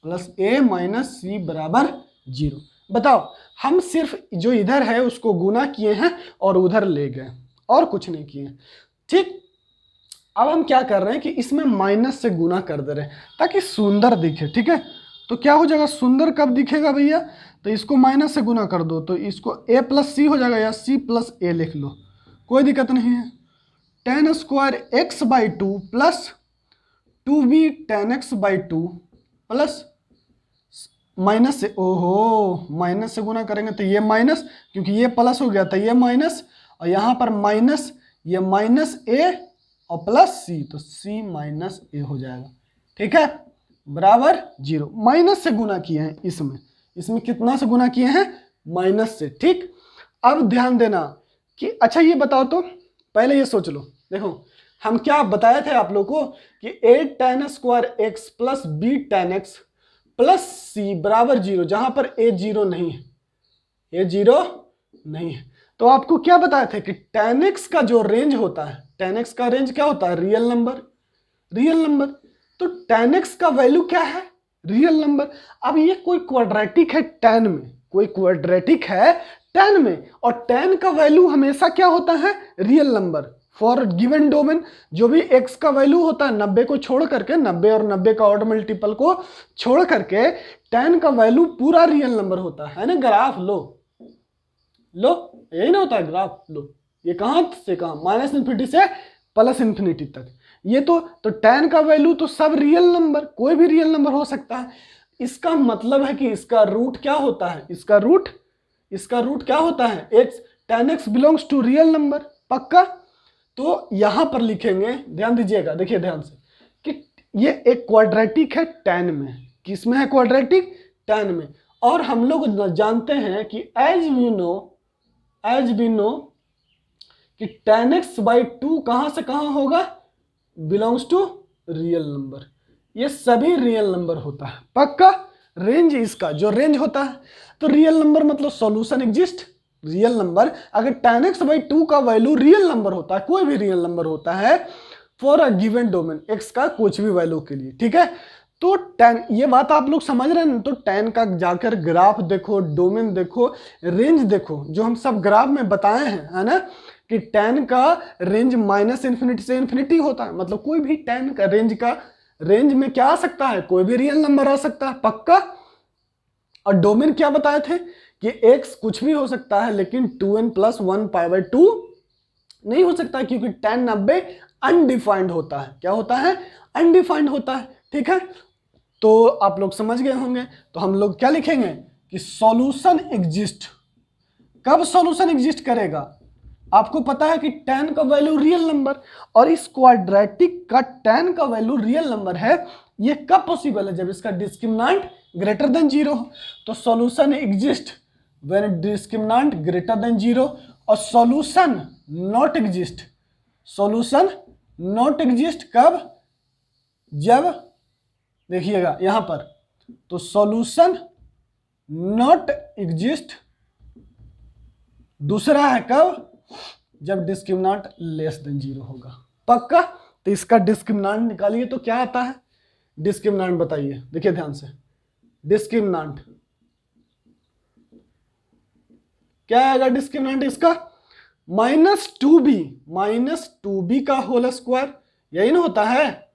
[SPEAKER 1] plus a minus c बराबर 0। बताओ, हम सिर्फ जो इधर है उसको गुना किए हैं और उधर ले गए, और कुछ नहीं किए, ठीक। अब हम क्या कर रहे हैं कि इसमें माइनस से गुना कर दे रहे हैं ताकि सुंदर दिखे, ठीक है। तो क्या हो जाएगा, सुंदर कब दिखेगा भैया, तो इसको माइनस से गुना कर दो तो इसको a प्लस सी हो जाएगा या c प्लस ए लिख लो, कोई दिक्कत नहीं है। Ten square x by two plus 2b ten x by two plus minus से, ओहो माइनस से गुना करेंगे तो ये माइनस, क्योंकि ये प्लस हो गया था ये माइनस, और यहाँ पर माइनस, ये माइनस ए और प्लस सी, तो सी माइनस ए हो जाएगा, ठीक है, बराबर 0। माइनस से गुना किए हैं इसमें कितना से गुना किए हैं, माइनस से, ठीक। अब ध्यान देना कि अच्छा ये बताओ तो, पहले ये सोच लो, देखो हम क्या बताए थे आप लोग को कि a tan square x plus b tan x plus c बराबर 0, जहां पर ए 0 नहीं है, ए 0 नहीं है। तो आपको क्या बताए थे कि tan x का जो रेंज होता है, tan x का रेंज क्या होता है, रियल नंबर। तो tan x का वैल्यू क्या है, रियल नंबर। अब ये कोई क्वाड्रेटिक है tan में, कोई क्वाड्रेटिक है tan में, और tan का वैल्यू हमेशा क्या होता है, real number for given domain. जो भी x का वैल्यू होता है 90 को छोड़ करके, 90 और 90 का ऑड मल्टीपल को छोड़ करके tan का वैल्यू पूरा रियल नंबर होता है ना। ग्राफ लो यही ना होता है, ग्राफ लो, ये कहां से कहां, माइनस इन्फिनिटी से प्लस इन्फिनिटी तक, ये तो tan का वैल्यू तो सब रियल नंबर, कोई भी रियल नंबर हो सकता है। इसका मतलब है कि इसका रूट क्या होता है, इसका रूट क्या होता है, x, tan x belongs to real number, पक्का। तो यहां पर लिखेंगे, ध्यान दीजिएगा, देखिए ध्यान से, कि ये एक क्वाड्रेटिक है tan में, किसमें है क्वाड्रेटिक, tan में। और हम लोग जानते हैं कि एज वी नो कि tan x बाई 2 कहां से कहां होगा, बिलोंग्स टू रियल नंबर, ये सभी रियल नंबर होता है, पक्का। रेंज इसका जो रेंज होता है, तो रियल नंबर मतलब सॉल्यूशन एग्जिस्ट, रियल नंबर। अगर tan x बाई 2 का वैल्यू रियल नंबर होता है, कोई भी रियल नंबर होता है for a given domain, x का कुछ भी वैल्यू के लिए, ठीक है। तो tan, ये बात आप लोग समझ रहे हैं। तो tan का जाकर ग्राफ देखो, डोमेन देखो, रेंज देखो, जो हम सब ग्राफ में बताए हैं, है ना, कि tan का रेंज माइनस इन्फिनिटी से इन्फिनिटी होता है, मतलब कोई भी tan का रेंज में क्या आ सकता है, कोई भी रियल नंबर आ सकता है, पक्का। और डोमेन क्या बताए थे कि x कुछ भी हो सकता है, लेकिन 2n प्लस 1 पाई बाई 2 नहीं हो सकता, क्योंकि tan 90 अनडिफाइंड होता है, क्या होता है, अनडिफाइंड होता है, ठीक है। तो आप लोग समझ गए होंगे। तो हम लोग क्या लिखेंगे कि सॉल्यूशन एग्जिस्ट, कब सॉल्यूशन एग्जिस्ट करेगा, आपको पता है कि tan का वैल्यू रियल नंबर, और इस क्वाड्रेटिक का tan का वैल्यू रियल नंबर है, ये कब पॉसिबल है, जब इसका डिस्क्रिमिनेंट ग्रेटर देन 0। तो solution exist when discriminant greater than 0, और सॉल्यूशन नॉट एग्जिस्ट कब, जब, देखिएगा यहां पर, तो सॉल्यूशन नॉट एग्जिस्ट दूसरा है कब, जब डिस्क्रिमिनेंट लेस देन 0 होगा, पक्का। तो इसका डिस्क्रिमिनेंट निकालिए तो क्या आता है, डिस्क्रिमिनेंट बताइए, देखिए ध्यान से, डिस्क्रिमिनेंट क्या आएगा, डिस्क्रिमिनेंट इसका -2b का होल स्क्वायर, यही ना होता है,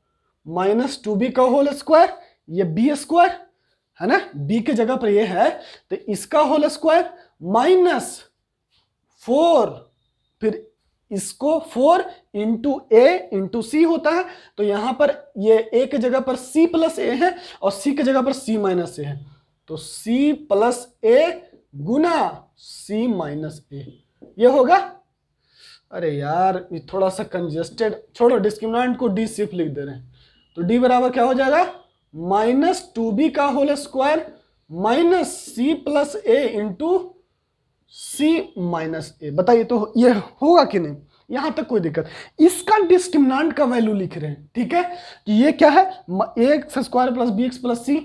[SPEAKER 1] -2b का होल स्क्वायर, ये b स्क्वायर है ना, b की जगह पर ये है, तो इसका होल स्क्वायर -4, फिर इसको 4 इंटू ए इंटू सी होता है, तो यहां पर ये a की जगह पर c प्लस ए है, और c की जगह पर c माइनस ए है, तो c प्लस ए गुना c माइनस ए, ये होगा। अरे यार ये थोड़ा सा कंजेस्टेड, छोड़ो, डिस्क्रिमिनेंट को d सिर्फ लिख दे रहे हैं, तो d बराबर क्या हो जाएगा, -2b का whole square minus c plus a into c minus a. बताइए तो ये होगा कि नहीं, यहां तक कोई दिक्कत। इसका डिस्क्रिमिनेंट का वैल्यू लिख रहे हैं, ठीक है, कि ये क्या है, ax square plus bx plus c,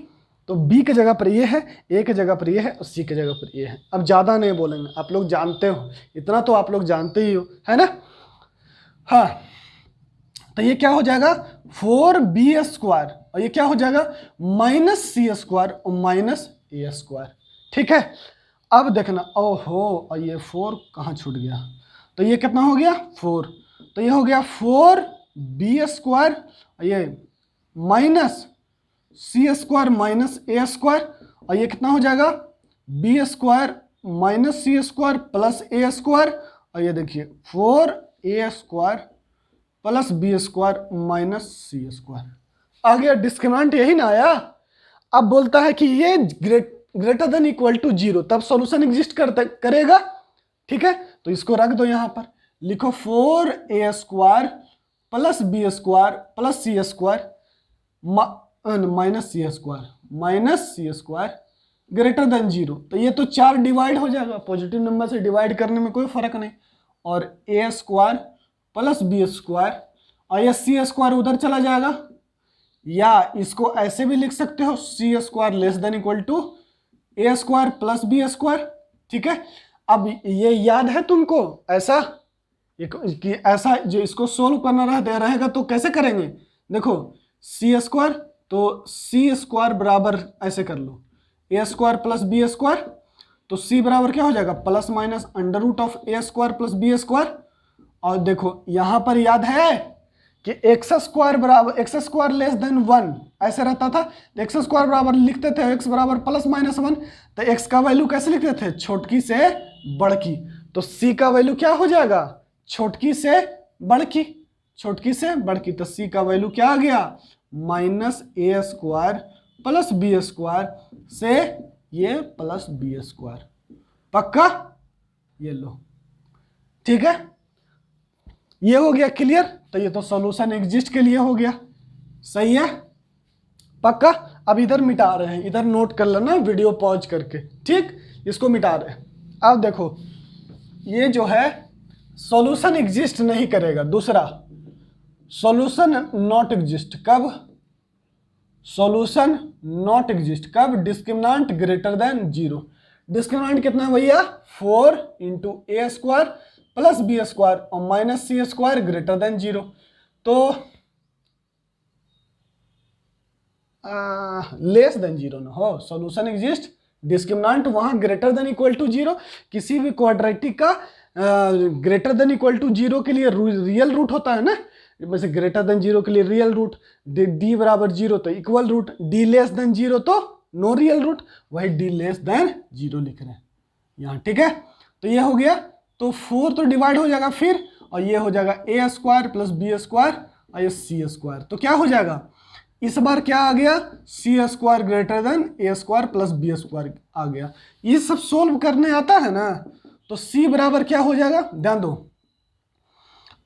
[SPEAKER 1] तो b की जगह पर ये है, a की जगह पर ये है, और c की जगह पर ये है। अब ज्यादा नहीं बोलेंगे, आप लोग जानते हो, इतना तो आप लोग जानते ही हो, है ना। हाँ, तो ये क्या हो जाएगा 4b स्क्वायर, और ये क्या हो जाएगा -c स्क्वायर और -a स्क्वायर, ठीक है। अब देखना, ओहो, और ये 4 कहाँ छूट गया, तो ये कितना हो गया 4, तो ये हो गया 4 बी स्क्वायर, ये minus c square minus a square, और ये कितना हो जाएगा b square minus c square plus a square, और ये देखिए 4a square plus b square minus c square. आ गया डिस्क्रिमिनेंट, यही ना आया। अब बोलता है कि ये ग्रेटर देन इक्वल टू 0, तब सॉल्यूशन एग्जिस्ट करेगा। ठीक है, तो इसको रख दो यहां पर, लिखो 4a square plus b square plus c square minus c square greater than 0। तो ये तो 4 डिवाइड हो जाएगा, पॉजिटिव नंबर से डिवाइड करने में कोई फर्क नहीं, और ए स्क्वायर प्लस बी स्क्वायर, और ये सी स्क्वायर उधर चला जाएगा, या इसको ऐसे भी लिख सकते हो c square less than equal to a square plus b square. ठीक है, अब ये याद है तुमको ऐसा कि ऐसा जो इसको सोल्व करना रहेगा तो कैसे करेंगे, देखो सी स्क्वायर, तो सी स्क्वायर बराबर ऐसे कर लो a square plus b square, तो सी बराबर क्या हो जाएगा plus minus under root of a square plus b square. और देखो यहां पर याद है कि एक्स स्क्वायर लेस देन 1 ऐसे रहता था, तो एक्स स्क्वायर बराबर लिखते थे एक्स बराबर प्लस माइनस 1, तो एक्स का वैल्यू कैसे लिखते थे छोटकी से बड़की, तो सी का वैल्यू क्या हो जाएगा छोटकी से बड़की, तो सी का वैल्यू क्या आ गया minus a square plus b square से ये प्लस बी स्क्वायर। पक्का, ये लो। ठीक है, ये हो गया क्लियर। तो ये तो सॉल्यूशन एग्जिस्ट के लिए हो गया, सही है, पक्का। अब इधर मिटा रहे हैं, इधर नोट कर लेना वीडियो पॉज करके, ठीक, इसको मिटा रहे हैं। अब देखो ये जो है सॉल्यूशन एग्जिस्ट नहीं करेगा, दूसरा सॉल्यूशन नॉट एग्जिस्ट, कब सॉल्यूशन नॉट एग्जिस्ट, कब डिस्क्रिमिनेंट ग्रेटर देन 0। डिस्क्रिमिनेंट कितना है भैया 4 इंटू ए स्क्वायर प्लस बी स्क्वायर और minus c square greater than 0। तो लेस देन 0 ना हो, सॉल्यूशन एग्जिस्ट, डिस्क्रिमिनेंट वहां ग्रेटर देन इक्वल टू 0। किसी भी क्वाड्रेटिक का ग्रेटर देन इक्वल टू 0 के लिए रियल रूट होता है ना, वैसे ग्रेटर देन 0 के लिए रियल रूट, डी बराबर 0 तो equal root, d less than 0 तो नो रियल रूट, वही डी लेस देन 0 लिख रहे हैं यहाँ। ठीक है, तो ये हो गया, तो 4 तो डिवाइड हो जाएगा फिर, और ये हो जाएगा ए स्क्वायर प्लस बी स्क्वायर और ये सी स्क्वायर, तो क्या हो जाएगा इस बार क्या आ गया सी square greater than a square plus b square आ गया। ये सब सोल्व करने आता है ना, तो सी बराबर क्या हो जाएगा ध्यान दो,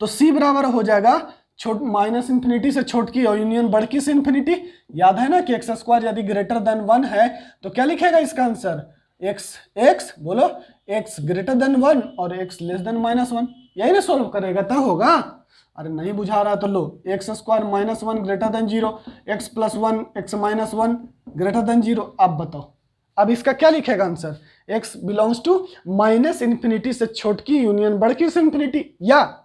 [SPEAKER 1] तो सी बराबर हो जाएगा छोट माइनस इंफिनिटी से छोटकी और यूनियन बड़की से इंफिनिटी। याद है ना कि एक्स स्क्वायर यदि ग्रेटर देन 1 है तो क्या लिखेगा इसका आंसर एक्स बोलो एक्स ग्रेटर देन 1 और एक्स लेस देन -1, यही ना सोल्व करेगा तब होगा। अरे नहीं बुझा रहा तो लो x square -1 greater than 0, x plus 1 x minus 1 greater than 0। अब बताओ अब इसका क्या लिखेगा answer, x belongs to minus infinity से छोटकी यूनियन बड़की से इंफिनिटी, या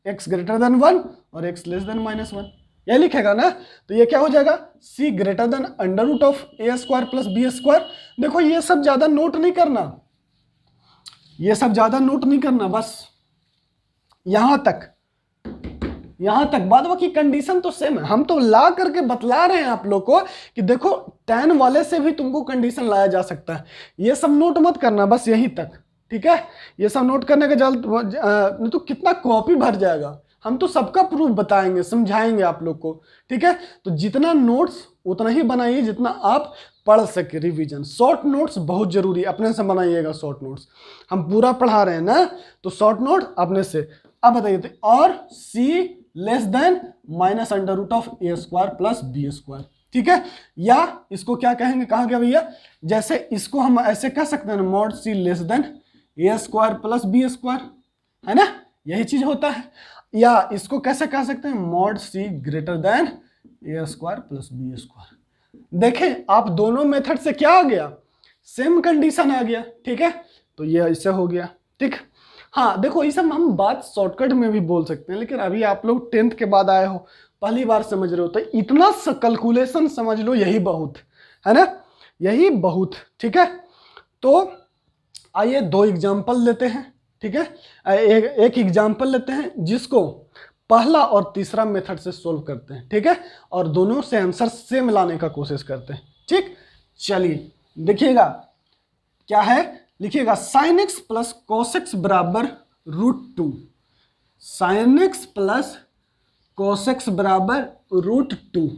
[SPEAKER 1] एक्स ग्रेटर देन 1 और एक्स लेस देन -1, यही लिखेगा ना। तो ये क्या हो जाएगा c greater than under root of a square plus b square. देखो ये सब ज्यादा नोट नहीं करना, ये सब ज्यादा नोट नहीं करना, बस यहां तक बाद बाकी कंडीशन तो सेम है। हम तो ला करके बतला रहे हैं आप लोग को कि देखो tan वाले से भी तुमको कंडीशन लाया जा सकता है, ये सब नोट मत करना, बस यहीं तक। ठीक है, ये सब नोट करने का नहीं तो कितना कॉपी भर जाएगा। हम तो सबका प्रूफ बताएंगे समझाएंगे आप लोग को। ठीक है, तो जितना नोट्स उतना ही बनाइए जितना आप पढ़ सके। रिवीजन शॉर्ट नोट्स बहुत जरूरी, अपने से बनाइएगा शॉर्ट नोट्स। हम पूरा पढ़ा रहे हैं ना, तो शॉर्ट नोट अपने से। अब बताइए और c less than minus under root of a square plus b square. ठीक है, या इसको क्या कहेंगे, कहा गया भैया, जैसे इसको हम ऐसे कह सकते हैं mod c less then a square plus b square, है ना, यही चीज होता है। या इसको कैसे कह सकते हैं mod c greater than a square plus b square. देखें आप दोनों मेथड से क्या आ गया, सेम कंडीशन आ गया। ठीक है, तो ये ऐसे हो गया। ठीक, हाँ देखो ये सब हम बात शॉर्टकट में भी बोल सकते हैं, लेकिन अभी आप लोग 10th के बाद आए हो, पहली बार समझ रहे हो, तो इतना कैलकुलेशन समझ लो, यही बहुत है ना, यही बहुत। ठीक है, तो आइए 2 एग्जाम्पल लेते हैं। ठीक है, एक एग्जाम्पल लेते हैं जिसको पहला और तीसरा मेथड से सोल्व करते हैं, ठीक है, और दोनों से आंसर सेम लाने का कोशिश करते हैं, ठीक। चलिए देखिएगा क्या है, लिखिएगा sin x plus cos x बराबर √2, sin x plus cos x बराबर √2।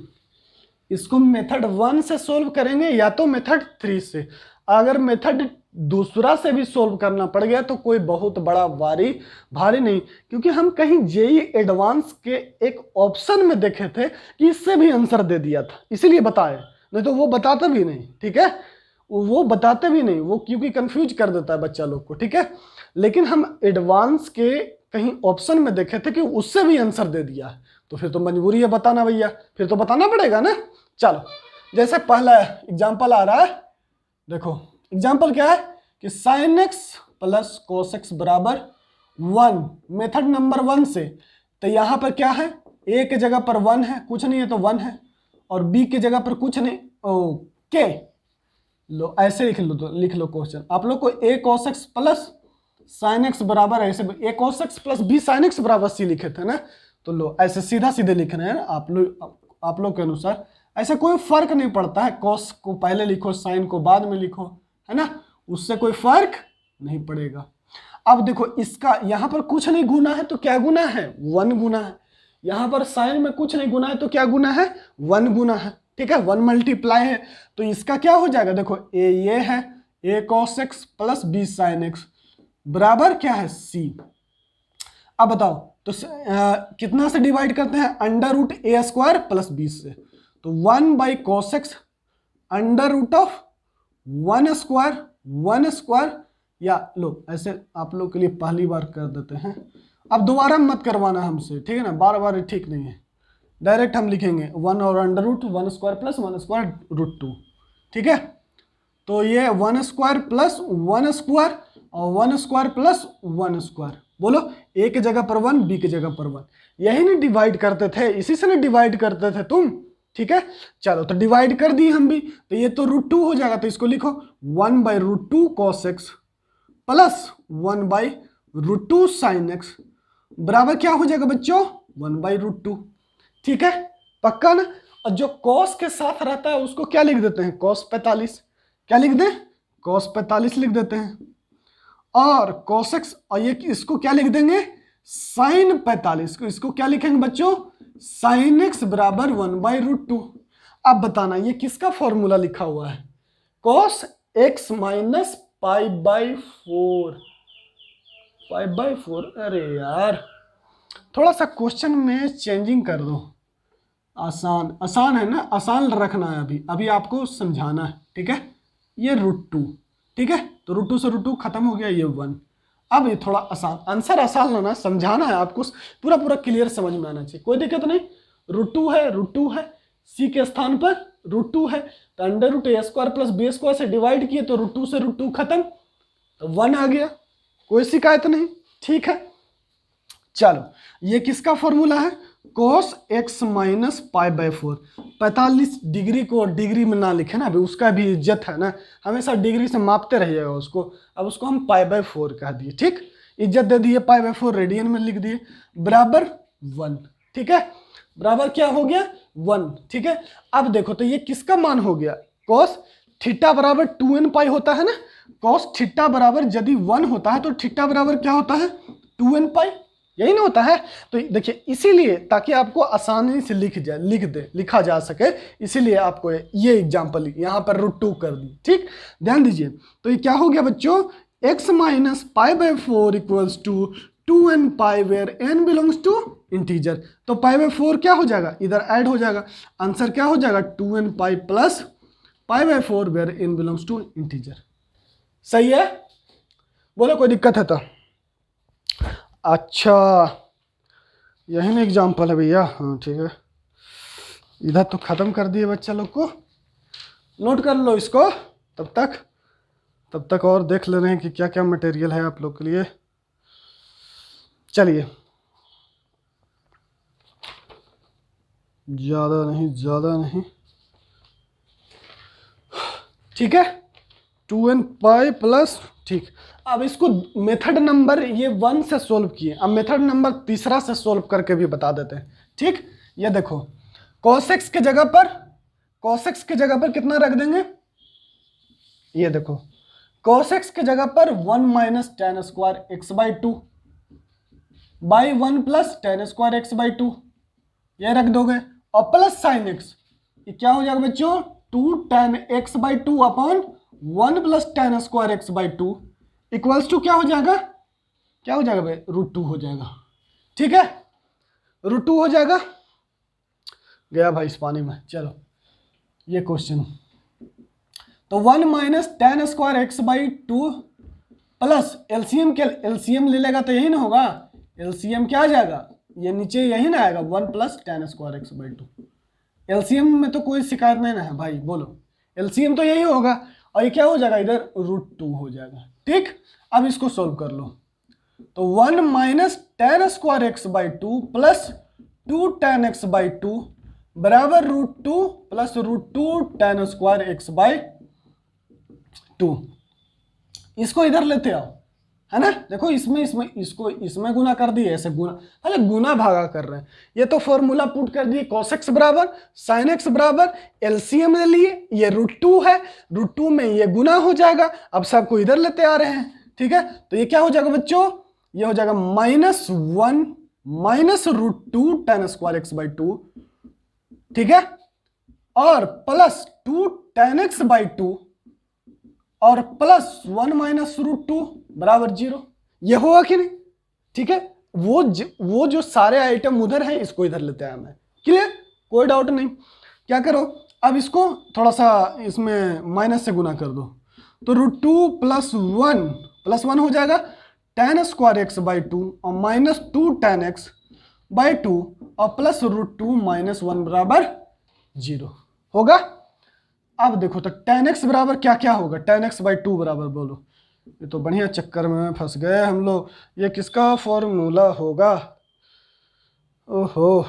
[SPEAKER 1] इसको मेथड 1 से सोल्व करेंगे या तो मेथड 3 से। अगर मेथड दूसरा से भी सोल्व करना पड़ गया तो कोई बहुत बड़ा भारी नहीं, क्योंकि हम कहीं जेई एडवांस के एक ऑप्शन में देखे थे कि इससे भी आंसर दे दिया था, इसीलिए बताए, नहीं तो वो बताते भी नहीं, ठीक है, वो बताते भी नहीं, वो क्योंकि कंफ्यूज कर देता है बच्चा लोग को, ठीक है। लेकिन हम एडवांस के कहीं ऑप्शन में देखे थे कि उससे भी आंसर दे दिया है, तो फिर तो मजबूरी है बताना भैया, फिर तो बताना पड़ेगा ना। चलो जैसे पहला एग्जाम्पल आ रहा है, देखो एग्जाम्पल क्या है कि sin x plus cos x बराबर 1, मेथड नंबर 1 से। तो यहाँ पर क्या है, a के जगह पर 1 है, कुछ नहीं है तो 1 है, और b के जगह पर कुछ नहीं, ओके लो ऐसे लिख लो क्वेश्चन। आप लोग को a cos x plus sin x बराबर ऐसे a cos x plus b sin x बराबर c लिखे थे ना, तो लो ऐसे सीधा सीधे लिखना है आप लोग के अनुसार। ऐसा कोई फर्क नहीं पड़ता है, cos को पहले लिखो sin को बाद में लिखो, है ना, उससे कोई फर्क नहीं पड़ेगा। अब देखो इसका यहाँ पर कुछ नहीं गुना है तो क्या गुना है, 1 गुना है। यहाँ पर sin में कुछ नहीं गुना है तो क्या गुना है, 1 गुना है, ठीक है, 1 मल्टीप्लाई है। तो इसका क्या हो जाएगा, देखो ये है a cos x plus b sin x बराबर क्या है c। अब बताओ तो कितना से डिवाइड करते हैं, under root a square plus 20 से, तो 1 by cos x under root of 1 square, या लो ऐसे आप लोग के लिए पहली बार कर देते हैं, अब दोबारा मत करवाना हमसे, ठीक है ना, बार बार ठीक नहीं है, डायरेक्ट हम लिखेंगे 1 और under root 1 square plus 1 square √2, ठीक है। तो ये 1 स्क्वायर प्लस 1 स्क्वायर और 1 स्क्वायर प्लस 1 स्क्वायर, बोलो a की जगह पर 1, b की जगह पर 1, यही नहीं डिवाइड करते थे, इसी से नहीं डिवाइड करते थे तुम, ठीक है। चलो तो डिवाइड कर दिए हम भी, तो ये तो √2 हो जाएगा, तो इसको लिखो 1 by √2 cos x plus 1 by √2 sin x बराबर क्या हो जाएगा बच्चों, 1 बाई √2, ठीक है, पक्का ना। और जो cos के साथ रहता है उसको क्या लिख देते हैं, cos 45, क्या लिख दें, cos 45 लिख देते हैं, और cos x और ये इसको क्या लिख देंगे, sin 45, इसको क्या लिखेंगे बच्चों, sin x बराबर 1 बाई √2। अब बताना ये किसका फॉर्मूला लिखा हुआ है, cos x minus pi by 4, अरे यार थोड़ा सा क्वेश्चन में चेंजिंग कर दो, आसान है ना, आसान रखना है, अभी आपको समझाना है, ठीक है। ये √2, ठीक है, तो √2 से √2 खत्म हो गया, ये 1। अब ये थोड़ा आसान, आंसर आसान होना, समझाना है आपको, पूरा क्लियर समझ में आना चाहिए, कोई दिक्कत नहीं। √2 है, c के स्थान पर √2 है, तो under root a square plus b square से डिवाइड किए तो √2 से √2 खत्म, तो 1 आ गया, कोई शिकायत नहीं, ठीक है। चलो ये किसका फॉर्मूला है, cos x minus pi by 4, 45 degree को डिग्री में ना लिखे ना, अभी उसका भी इज्जत है ना, हमेशा डिग्री से मापते रहिएगा उसको, अब उसको हम पाई बाई 4 कह दिए, ठीक, इज्जत दे दिए, पाई बाई 4 रेडियन में लिख दिए, बराबर 1, ठीक है, बराबर क्या हो गया 1, ठीक है। अब देखो तो ये किसका मान हो गया, cos थीटा बराबर 2n पाई होता है ना, cos थीटा बराबर यदि 1 होता है तो थीटा बराबर क्या होता है 2n पाई, यही ना होता है। तो देखिए इसीलिए ताकि आपको आसानी से लिखा जा सके, इसीलिए आपको ये एग्जांपल यहाँ पर √2 कर दी, ठीक, ध्यान दीजिए। तो ये क्या हो गया बच्चों, x minus pi by 4 equals to 2n pi where n belongs to integer, तो पाई बाई 4 क्या हो जाएगा, इधर ऐड हो जाएगा, आंसर क्या हो जाएगा 2n pi plus pi by 4 where n belongs to integer, सही है, बोलो कोई दिक्कत है तो। अच्छा यही ना एग्जाम्पल है भैया, हाँ ठीक है, इधर तो ख़त्म कर दिए बच्चा लोग को, नोट कर लो इसको, तब तक और देख ले रहे हैं कि क्या क्या मटेरियल है आप लोग के लिए। चलिए ज़्यादा नहीं, ठीक है, 2n पाई प्लस, ठीक। अब इसको मेथड नंबर ये 1 से सोल्व किए, अब मेथड नंबर तीसरा से सोल्व करके भी बता देते हैं, ठीक। ये देखो cos x के जगह पर कितना रख देंगे, ये देखो cos x के जगह पर 1 minus ten square x by 2 by 1 plus tan square x by 2 ये रख दोगे, और प्लस साइन एक्स, ये क्या हो जाएगा बच्चों, 2 tan x by 2 upon 1 plus tan square x by 2 equals to क्या हो जाएगा भाई, √2 हो जाएगा, ठीक है, √2 हो जाएगा। गया भाई इस पानी में। चलो ये क्वेश्चन, तो 1 minus ten square x by 2 plus LCM ले लेगा तो यही ना होगा, एलसीएम क्या आ जाएगा, ये नीचे यही ना आएगा, 1 plus tan square x by 2। LCM में तो कोई शिकायत नहीं ना है भाई, बोलो एलसीएम तो यही होगा, और ये क्या हो जाएगा इधर, √2 हो जाएगा, ठीक। अब इसको सोल्व कर लो, तो 1 minus ten square x by 2 plus 2 tan x by 2 बराबर √2 plus √2 ten square x by 2। इसको इधर लेते आओ, है ना, देखो इसमें गुना कर दिए, ऐसे गुना, अरे गुना भागा कर रहे हैं, ये तो फॉर्मूला पुट कर दिए, cos x बराबर sin x बराबर एलसीएम ले लिए, ये √2 है, √2 में ये गुना हो जाएगा, अब सबको इधर लेते आ रहे हैं, ठीक है, तो ये क्या हो जाएगा बच्चों, ये हो जाएगा -1 minus √2 ten square x by 2, ठीक है, और प्लस 2 टेन एक्स बाई 2 और प्लस 1 माइनस √2 बराबर 0। ये होगा कि नहीं, ठीक है, वो जो सारे आइटम उधर हैं इसको इधर लेते हैं हमें, क्लियर, कोई डाउट नहीं। क्या करो, अब इसको थोड़ा सा इसमें माइनस से गुना कर दो, तो √2 प्लस 1 हो जाएगा टेन स्क्वायर एक्स बाई 2 और माइनस 2 टेन एक्स बाई 2 और प्लस √2 माइनस 1 बराबर 0 होगा। अब देखो तो टेन एक्स बराबर क्या क्या होगा, टेन एक्स बाई 2 बराबर, बोलो, ये तो बढ़िया चक्कर में फंस गए हम लोग, ये किसका फॉर्मूला होगा, ओहो,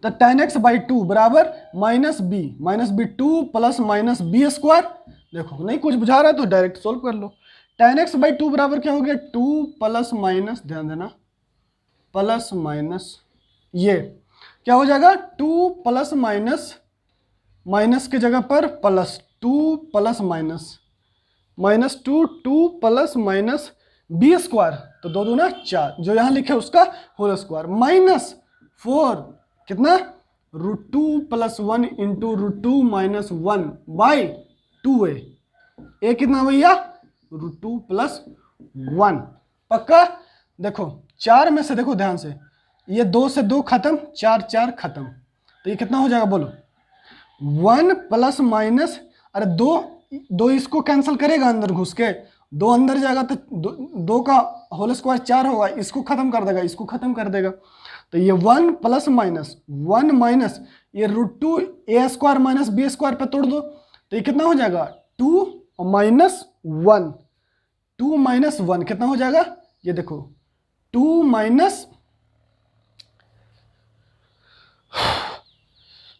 [SPEAKER 1] तो टेन एक्स बाई 2 बराबर minus b 2 plus minus b square, देखो नहीं कुछ बुझा रहा है तो डायरेक्ट सोल्व कर लो, टेन एक्स बाई 2 बराबर क्या हो गया, 2 प्लस माइनस, ध्यान देना प्लस माइनस, ये क्या हो जाएगा, 2 प्लस माइनस के जगह पर plus 2 plus -2 2 plus minus b square, तो 2 दूना 4, जो यहाँ लिखे उसका होल स्क्वायर, -4 कितना, √2 plus 1 into √2 minus 1 by 2a, ए कितना भैया, √2 प्लस 1, पक्का। देखो 4 में से देखो ध्यान से, ये 2 से 2 खत्म, 4 खत्म, तो ये कितना हो जाएगा बोलो, 1 प्लस माइनस, अरे दो इसको कैंसिल करेगा अंदर घुस के, 2 अंदर जाएगा तो 2 का होल स्क्वायर 4 होगा, इसको खत्म कर देगा, इसको खत्म कर देगा, तो ये 1 प्लस माइनस 1 माइनस ये √2 ए स्क्वायर माइनस बी स्क्वायर पे तोड़ दो, तो ये कितना हो जाएगा, 2 माइनस 1 कितना हो जाएगा, ये देखो 2 माइनस,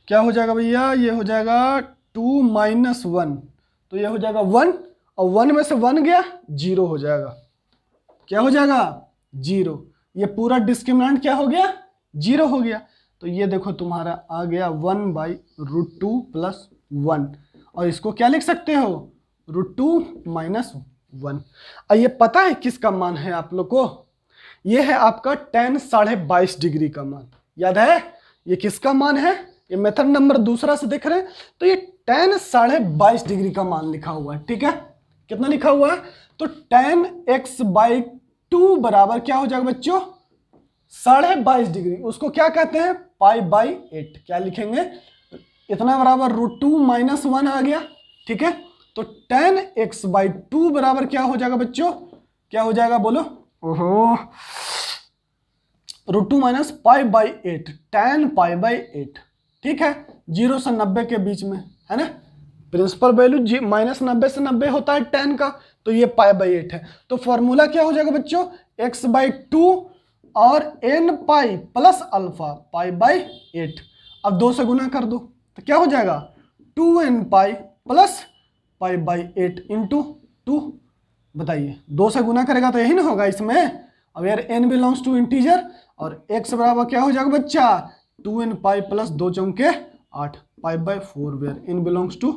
[SPEAKER 1] क्या हो जाएगा भैया, ये हो जाएगा 2 माइनस 1, तो ये हो जाएगा 1, और 1 में से 1 गया 0 हो जाएगा, क्या हो जाएगा 0, ये पूरा डिस्क्रिमिनेंट क्या हो गया, 0 हो गया, तो ये देखो तुम्हारा आ गया 1 बाई √2 प्लस 1, और इसको क्या लिख सकते हो, √2 माइनस 1। और ये पता है किसका मान है आप लोग को, ये है आपका tan 22.5 डिग्री का मान, याद है ये किसका मान है, ये मेथड नंबर दूसरा से देख रहे हैं, तो ये tan 22.5 डिग्री का मान लिखा हुआ है, ठीक है, कितना लिखा हुआ है, तो tan x बाई 2 बराबर क्या हो जाएगा बच्चों, 22.5 डिग्री, उसको क्या कहते हैं, π/8, क्या लिखेंगे, इतना बराबर √2 माइनस 1 आ गया, ठीक है, तो tan x बाई 2 बराबर क्या हो जाएगा बच्चों, क्या हो जाएगा बोलो, ओहो, √2 माइनस π/8, tan π/8, ठीक है, 0 से 90 के बीच में, है ना, प्रिंसिपल वैल्यू -90 से 90 होता है tan का, तो ये π/8 है, तो फॉर्मूला क्या हो जाएगा बच्चों, x बाई 2 और n पाई प्लस अल्फा π/8, अब 2 से गुना कर दो तो क्या हो जाएगा, 2n pi plus pi by 8 into 2। बताइए 2 से गुना करेगा तो यही ना होगा इसमें। अब यार n बिलोंग्स टू इंटीजर और x बराबर क्या हो जाएगा बच्चा 2n पाई प्लस 2 चौके 8 pi by 4 where n belongs to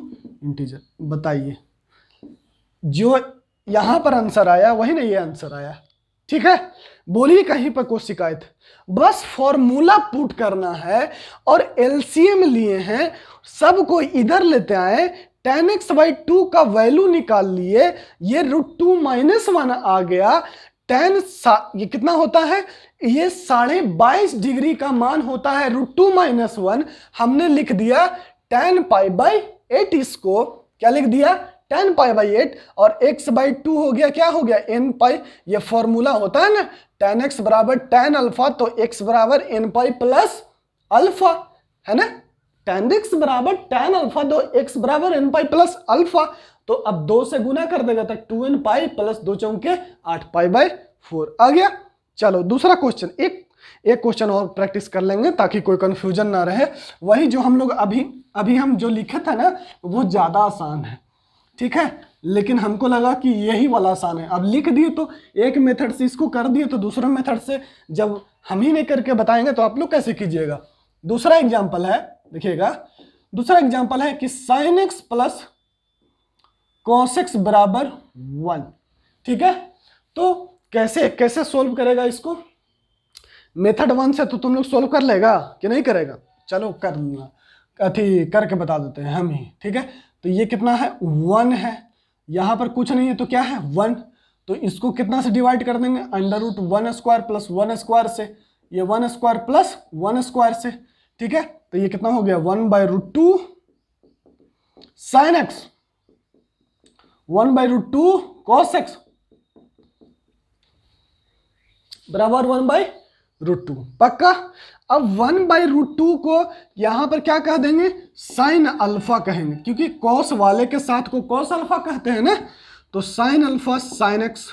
[SPEAKER 1] integer. बताइए जो यहां पर आंसर आया वही ना ये आंसर आया। ठीक है, बोलिए कहीं पर कोई शिकायत? बस फॉर्मूला पुट करना है और एलसीएम लिए हैं, सबको इधर लेते आए, tan x बाई 2 का वैल्यू निकाल लिए, ये √2 - 1 आ गया। ये कितना होता है? ये 22.5 डिग्री का मान होता है √2 - 1। हमने लिख दिया tan पाई बाई 8, इसको क्या लिख दिया tan पाई बाई 8 और x बाई 2 हो गया, क्या हो गया n पाई। ये फॉर्मूला होता है ना tan x बराबर tan अल्फा, तो x बराबर n पाई प्लस अल्फा, है ना। tan x बराबर tan अल्फा, तो x बराबर n पाई प्लस अल्फा। तो अब 2 से गुना कर देगा तो 2n पाई प्लस 2 चौके 8 पाई बाई 4 आ गया। चलो दूसरा क्वेश्चन, एक क्वेश्चन और प्रैक्टिस कर लेंगे ताकि कोई कंफ्यूजन ना रहे। वही जो हम लोग अभी हम जो लिखे था ना वो ज्यादा आसान है, ठीक है, लेकिन हमको लगा कि यही वाला आसान है। अब लिख दिए तो एक मेथड से इसको कर दिए, तो दूसरा मेथड से जब हम ही नहीं करके बताएंगे तो आप लोग कैसे कीजिएगा। दूसरा एग्जांपल है, देखिएगा, दूसरा एग्जांपल है कि sin x plus cos x बराबर 1। ठीक है, तो कैसे सोल्व करेगा इसको? मेथड 1 से तो तुम लोग सोल्व कर लेगा कि नहीं करेगा? चलो कर लूंगा, करके बता देते हैं हम ही। ठीक है, तो ये कितना है 1 है, यहां पर कुछ नहीं है तो क्या है 1, तो इसको कितना से डिवाइड कर देंगे √1 स्क्वायर प्लस 1 स्क्वायर से, ये 1 स्क्वायर प्लस 1 स्क्वायर से। ठीक है, तो ये कितना हो गया 1/√2 sin x 1/√2 cos x बराबर 1/√2। पक्का? अब 1/√2 को यहां पर क्या कह देंगे साइन अल्फा कहेंगे, क्योंकि कॉस वाले के साथ को कॉस अल्फा कहते हैं ना, तो साइन अल्फा साइन एक्स।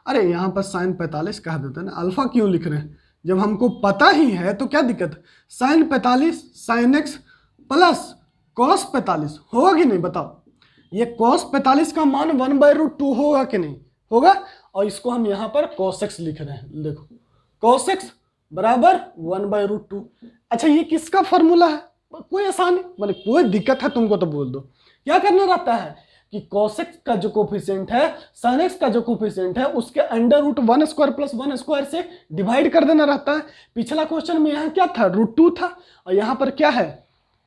[SPEAKER 1] अरे यहां पर साइन 45 कह देते हैं ना, अल्फा क्यों लिख रहे हैं जब हमको पता ही है, तो क्या दिक्कत? Sine 45 sine x plus cos 45 होगा कि नहीं बताओ? ये कॉस 45 का मान 1/√2 होगा कि नहीं होगा? और इसको हम यहां पर cos x लिख रहे हैं, देखो cos x बराबर 1/√2। अच्छा, ये किसका फॉर्मूला है? कोई आसानी मतलब कोई दिक्कत है तुमको तो बोल दो। क्या करना रहता है कि cos x का जो कोफिशिएंट है sin x का जो कोफिशिएंट है उसके √1 स्क्वायर प्लस 1 स्क्वायर से डिवाइड कर देना रहता है। पिछला क्वेश्चन में यहाँ क्या था √2 था और यहाँ पर क्या है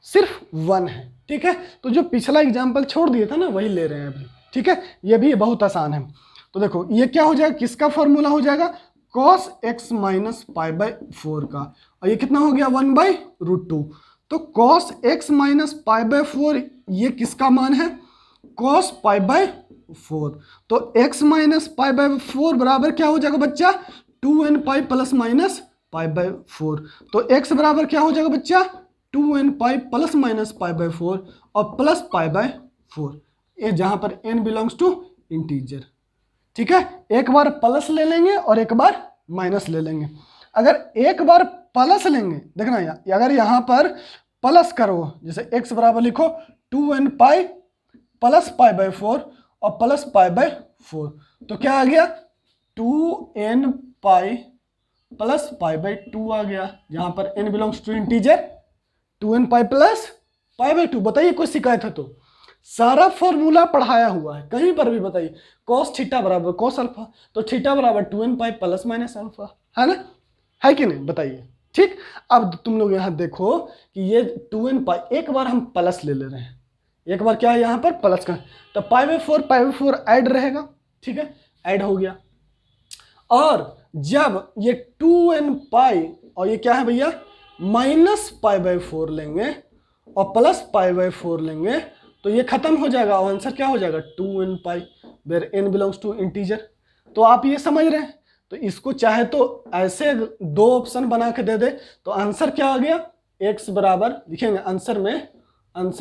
[SPEAKER 1] सिर्फ 1 है। ठीक है, तो जो पिछला एग्जाम्पल छोड़ दिया था ना वही ले रहे हैं अभी। ठीक है, ये भी बहुत आसान है। तो देखो ये क्या हो जाएगा, किसका फॉर्मूला हो जाएगा cos x minus pi by 4 का, और ये कितना हो गया 1/√2। तो cos x minus pi by 4 ये किसका मान है cos पाई बाई 4। तो x माइनस पाई बाई 4 बराबर क्या हो जाएगा बच्चा 2n pi plus minus pi by 4। तो x बराबर क्या हो जाएगा बच्चा 2n pi plus minus pi by 4 और प्लस पाई बाई 4, ये जहां पर n बिलोंग्स टू इंटीजर। ठीक है, एक बार प्लस ले लेंगे और एक बार माइनस ले लेंगे। अगर एक बार प्लस लेंगे, देखना अगर यहां पर प्लस करो, जैसे x बराबर लिखो 2n pi plus pi by 4 और प्लस पाई बाई 4, तो क्या आ गया 2n pi plus pi by 2 आ गया, जहां पर n belongs to integer 2n pi plus pi by 2। बताइए कोई शिकायत है तो? सारा फॉर्मूला पढ़ाया हुआ है, कहीं पर भी बताइए cos थीटा बराबर cos अल्फा, तो थीटा बराबर 2n pi plus minus alpha, है ना, है कि नहीं बताइए। ठीक, अब तुम लोग यहाँ देखो कि ये 2n पाई एक बार हम प्लस ले रहे हैं, एक बार क्या है यहाँ पर प्लस का, तो पाई बाई 4 ऐड रहेगा। ठीक है, ऐड हो गया। और जब ये 2n पाई और ये क्या है भैया माइनस पाई बाई 4 लेंगे और प्लस पाई बाई 4 लेंगे तो ये खत्म हो जाएगा और आंसर क्या हो जाएगा 2n pi where n belongs to integer. तो आप ये समझ रहे हैं, तो इसको चाहे तो ऐसे 2 ऑप्शन बना के दे दे तो आंसर क्या आ गया x बराबर, लिखेंगे आंसर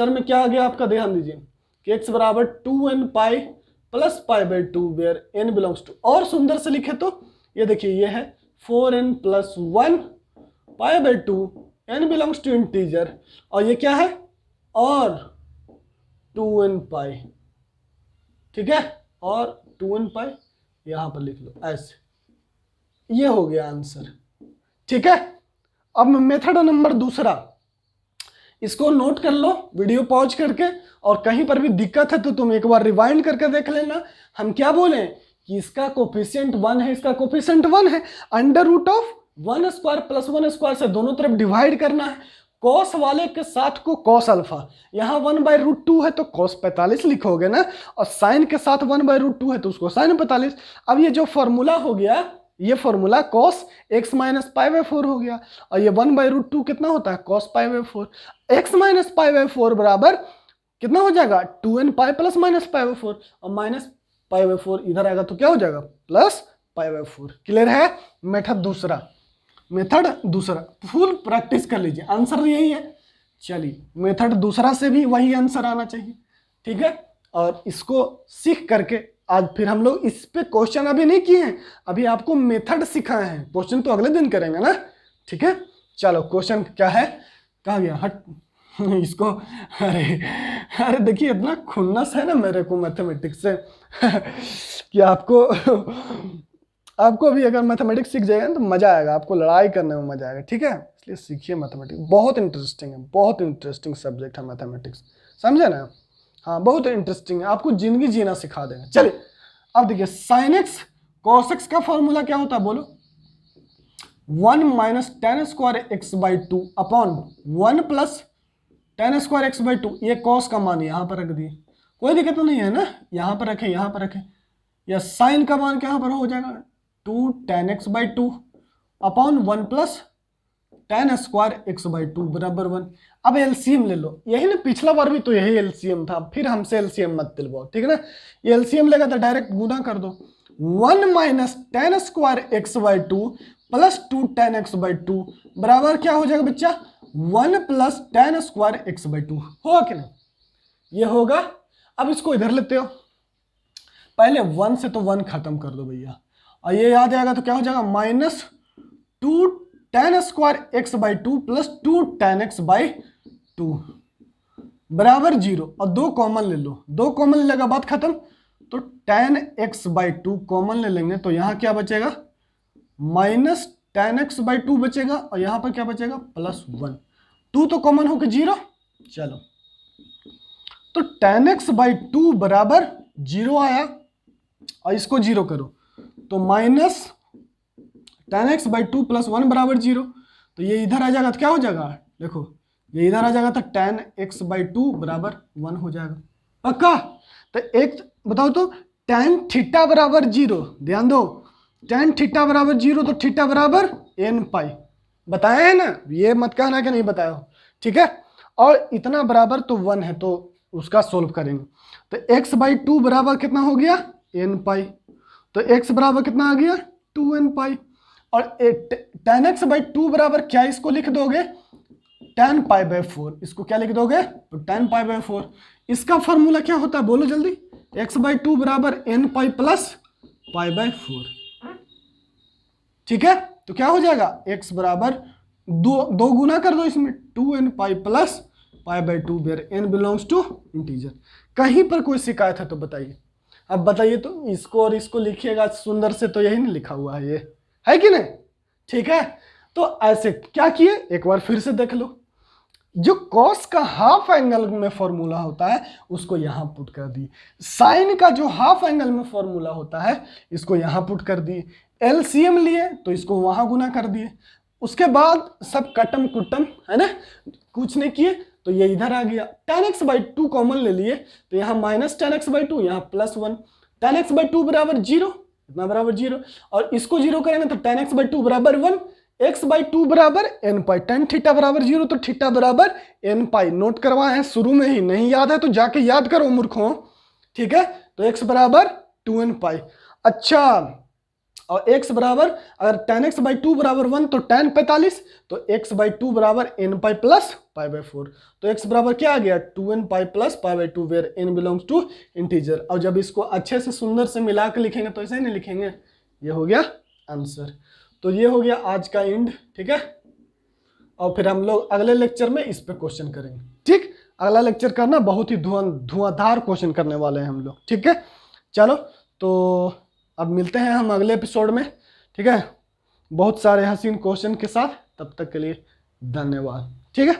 [SPEAKER 1] में क्या आ गया आपका, ध्यान दीजिए कि x बराबर 2n pi plus pi by 2 where n belongs to, और सुंदर से लिखे तो ये देखिए ये है 4n plus 1 pi by 2 n belongs to integer, और ये क्या है और 2n पाई ठीक है, और 2n पाई यहां पर लिख लो ऐसे, ये हो गया आंसर। ठीक है, अब मेथड नंबर दूसरा, इसको नोट कर लो वीडियो पॉज करके, और कहीं पर भी दिक्कत है तो तुम एक बार रिवाइंड करके देख लेना। हम क्या बोले कि इसका कोफिशिएंट 1 है, इसका कोफिशिएंट 1 है, under root of 1 square plus 1 square से दोनों तरफ डिवाइड करना है। कॉस वाले के साथ को कॉस अल्फा, यहाँ 1/√2 है तो कॉस 45 लिखोगे ना, और साइन के साथ 1/√2 है तो उसको साइन 45। अब ये जो फॉर्मूला हो गया, ये फॉर्मूला cos x माइनस पाई/4 हो गया, और ये 1/√2 कितना होता है cos पाई/4, x माइनस पाई/4 बराबर कितना हो जाएगा 2n पाई प्लस माइनस पाई/4, और माइनस पाई/4 इधर आएगा तो क्या हो जाएगा प्लस पाई/4। क्लियर है? मेथड दूसरा फुल प्रैक्टिस कर लीजिए, आंसर यही है। चलिए मेथड दूसरा से भी वही आंसर आना चाहिए, ठीक है, और इसको सीख करके आज फिर हम लोग इस पे क्वेश्चन अभी नहीं किए हैं, अभी आपको मेथड सिखाए हैं, क्वेश्चन तो अगले दिन करेंगे ना। ठीक है, चलो क्वेश्चन क्या है, कहाँ गया, हट इसको, अरे देखिए इतना खुन्नस है ना मेरे को मैथमेटिक्स से कि आपको भी अगर मैथमेटिक्स सीख जाएगा तो मजा आएगा, आपको लड़ाई करने में मजा आएगा। ठीक है, इसलिए सीखिए मैथमेटिक्स, बहुत इंटरेस्टिंग है, बहुत इंटरेस्टिंग सब्जेक्ट है मैथमेटिक्स, समझे ना? हाँ बहुत इंटरेस्टिंग है, आपको जिंदगी जीना सिखा देगा। चलिए अब देखिए साइन एक्स कॉस एक्स का फॉर्मूला क्या होता है बोलो, 1 minus ten square x/2 upon 1 plus tan square x/2। ये कॉस का मान यहाँ पर रख दिए, कोई दिक्कत तो नहीं है ना, यहाँ पर रखें, यहाँ पर रखें, या साइन का मान क्या यहाँ पर हो जाएगा 2 tan x/2 upon 1 plus tan square x/2 बराबर 1। अब एलसीएम ले लो, यही ना पिछला बार भी तो यही एलसीएम था, फिर हमसे एलसीएम मत दिलवाओ, ठीक है ना। ये एलसीएम लेगा तो डायरेक्ट गुना कर दो, 1 minus ten square x/2 plus 2 tan x/2 बराबर क्या हो जाएगा बच्चा 1 प्लस टेन स्क्वायर x/2, होगा कि नहीं? ये होगा। अब इसको इधर लेते हो, पहले 1 से तो 1 खत्म कर दो भैया, और ये याद आएगा तो क्या हो जाएगा minus 2 tan square x/2 plus 2 tan x/2 बराबर 0, और 2 कॉमन ले लो, 2 कॉमन लेगा बात खत्म, तो tan x/2 कॉमन ले लेंगे तो यहाँ क्या बचेगा माइनस tan x/2 बचेगा, और यहाँ पर क्या बचेगा प्लस 1, 2 तो कॉमन होकर 0। चलो तो tan x/2 बराबर 0 आया, और इसको 0 करो तो माइनस tan x/2 प्लस 1 बराबर 0, तो ये इधर आ जाएगा तो क्या हो जाएगा, देखो ये इधर आ जाएगा तो tan x/2 बराबर 1 हो जाएगा, पक्का। तो एक बताओ तो tan थीटा बराबर 0, ध्यान दो tan थीटा बराबर 0 तो थीटा बराबर n पाई, बताया है ना, ये मत कहना कि नहीं बताया हो, ठीक है। और इतना बराबर तो 1 है तो उसका सोल्व करेंगे, तो x/2 बराबर कितना हो गया n पाई, तो x बराबर कितना आ गया 2n पाई, और tan x/2 बराबर क्या इसको लिख दोगे tan पाई/4, इसको क्या लिख दोगे तो tan पाई/4। इसका फॉर्मूला क्या होता है बोलो जल्दी, x/2 बराबर n पाई प्लस पाई/4, ठीक है। तो क्या हो जाएगा x बराबर दो गुना कर दो इसमें 2n pi plus pi where n belongs to integer. कहीं पर कोई शिकायत है तो बताइए, अब बताइए तो इसको और इसको लिखिएगा सुंदर से, तो यही नहीं लिखा हुआ है, ये है कि नहीं, ठीक है। तो ऐसे क्या किए एक बार फिर से देख लो, जो कॉस का हाफ एंगल में फॉर्मूला होता है उसको यहां पुट कर दिए, साइन का जो हाफ एंगल में फॉर्मूला होता है इसको यहां पुट कर दिए, एलसीएम लिए तो इसको वहां गुना कर दिए, उसके बाद सब कटम कुटम है ना, कुछ नहीं किए तो ये इधर आ गया, tan x/2 कॉमन ले लिए तो यहाँ माइनस tan x/2, यहाँ प्लस 1, tan x/2 बराबर 0, इतना बराबर 0, और इसको 0 करेंगे तो tan x/2 बराबर 1, x/2 बराबर n पाई, tan थीटा बराबर 0 तो थीटा बराबर n पाई, नोट करवाए हैं शुरू में ही, नहीं याद है तो जाके याद करो मूर्खों, ठीक है। तो x बराबर 2n पाई, अच्छा, और x बराबर अगर tan x/2 बराबर 1 तो tan 45, तो x/2 बराबर n पाई प्लस पाई/4, तो x बराबर क्या आ गया 2n pi plus pi where n belongs to integer. और जब इसको अच्छे से सुंदर से मिला के लिखेंगे तो ऐसे नहीं लिखेंगे, ये हो गया आंसर। तो ये हो गया आज का एंड, ठीक है, और फिर हम लोग अगले लेक्चर में इस पे क्वेश्चन करेंगे, ठीक। अगला लेक्चर करना बहुत ही धुआंधार क्वेश्चन करने वाले हैं हम लोग, ठीक है। चलो तो अब मिलते हैं हम अगले एपिसोड में, ठीक है, बहुत सारे हसीन क्वेश्चन के साथ। तब तक के लिए धन्यवाद, ठीक है।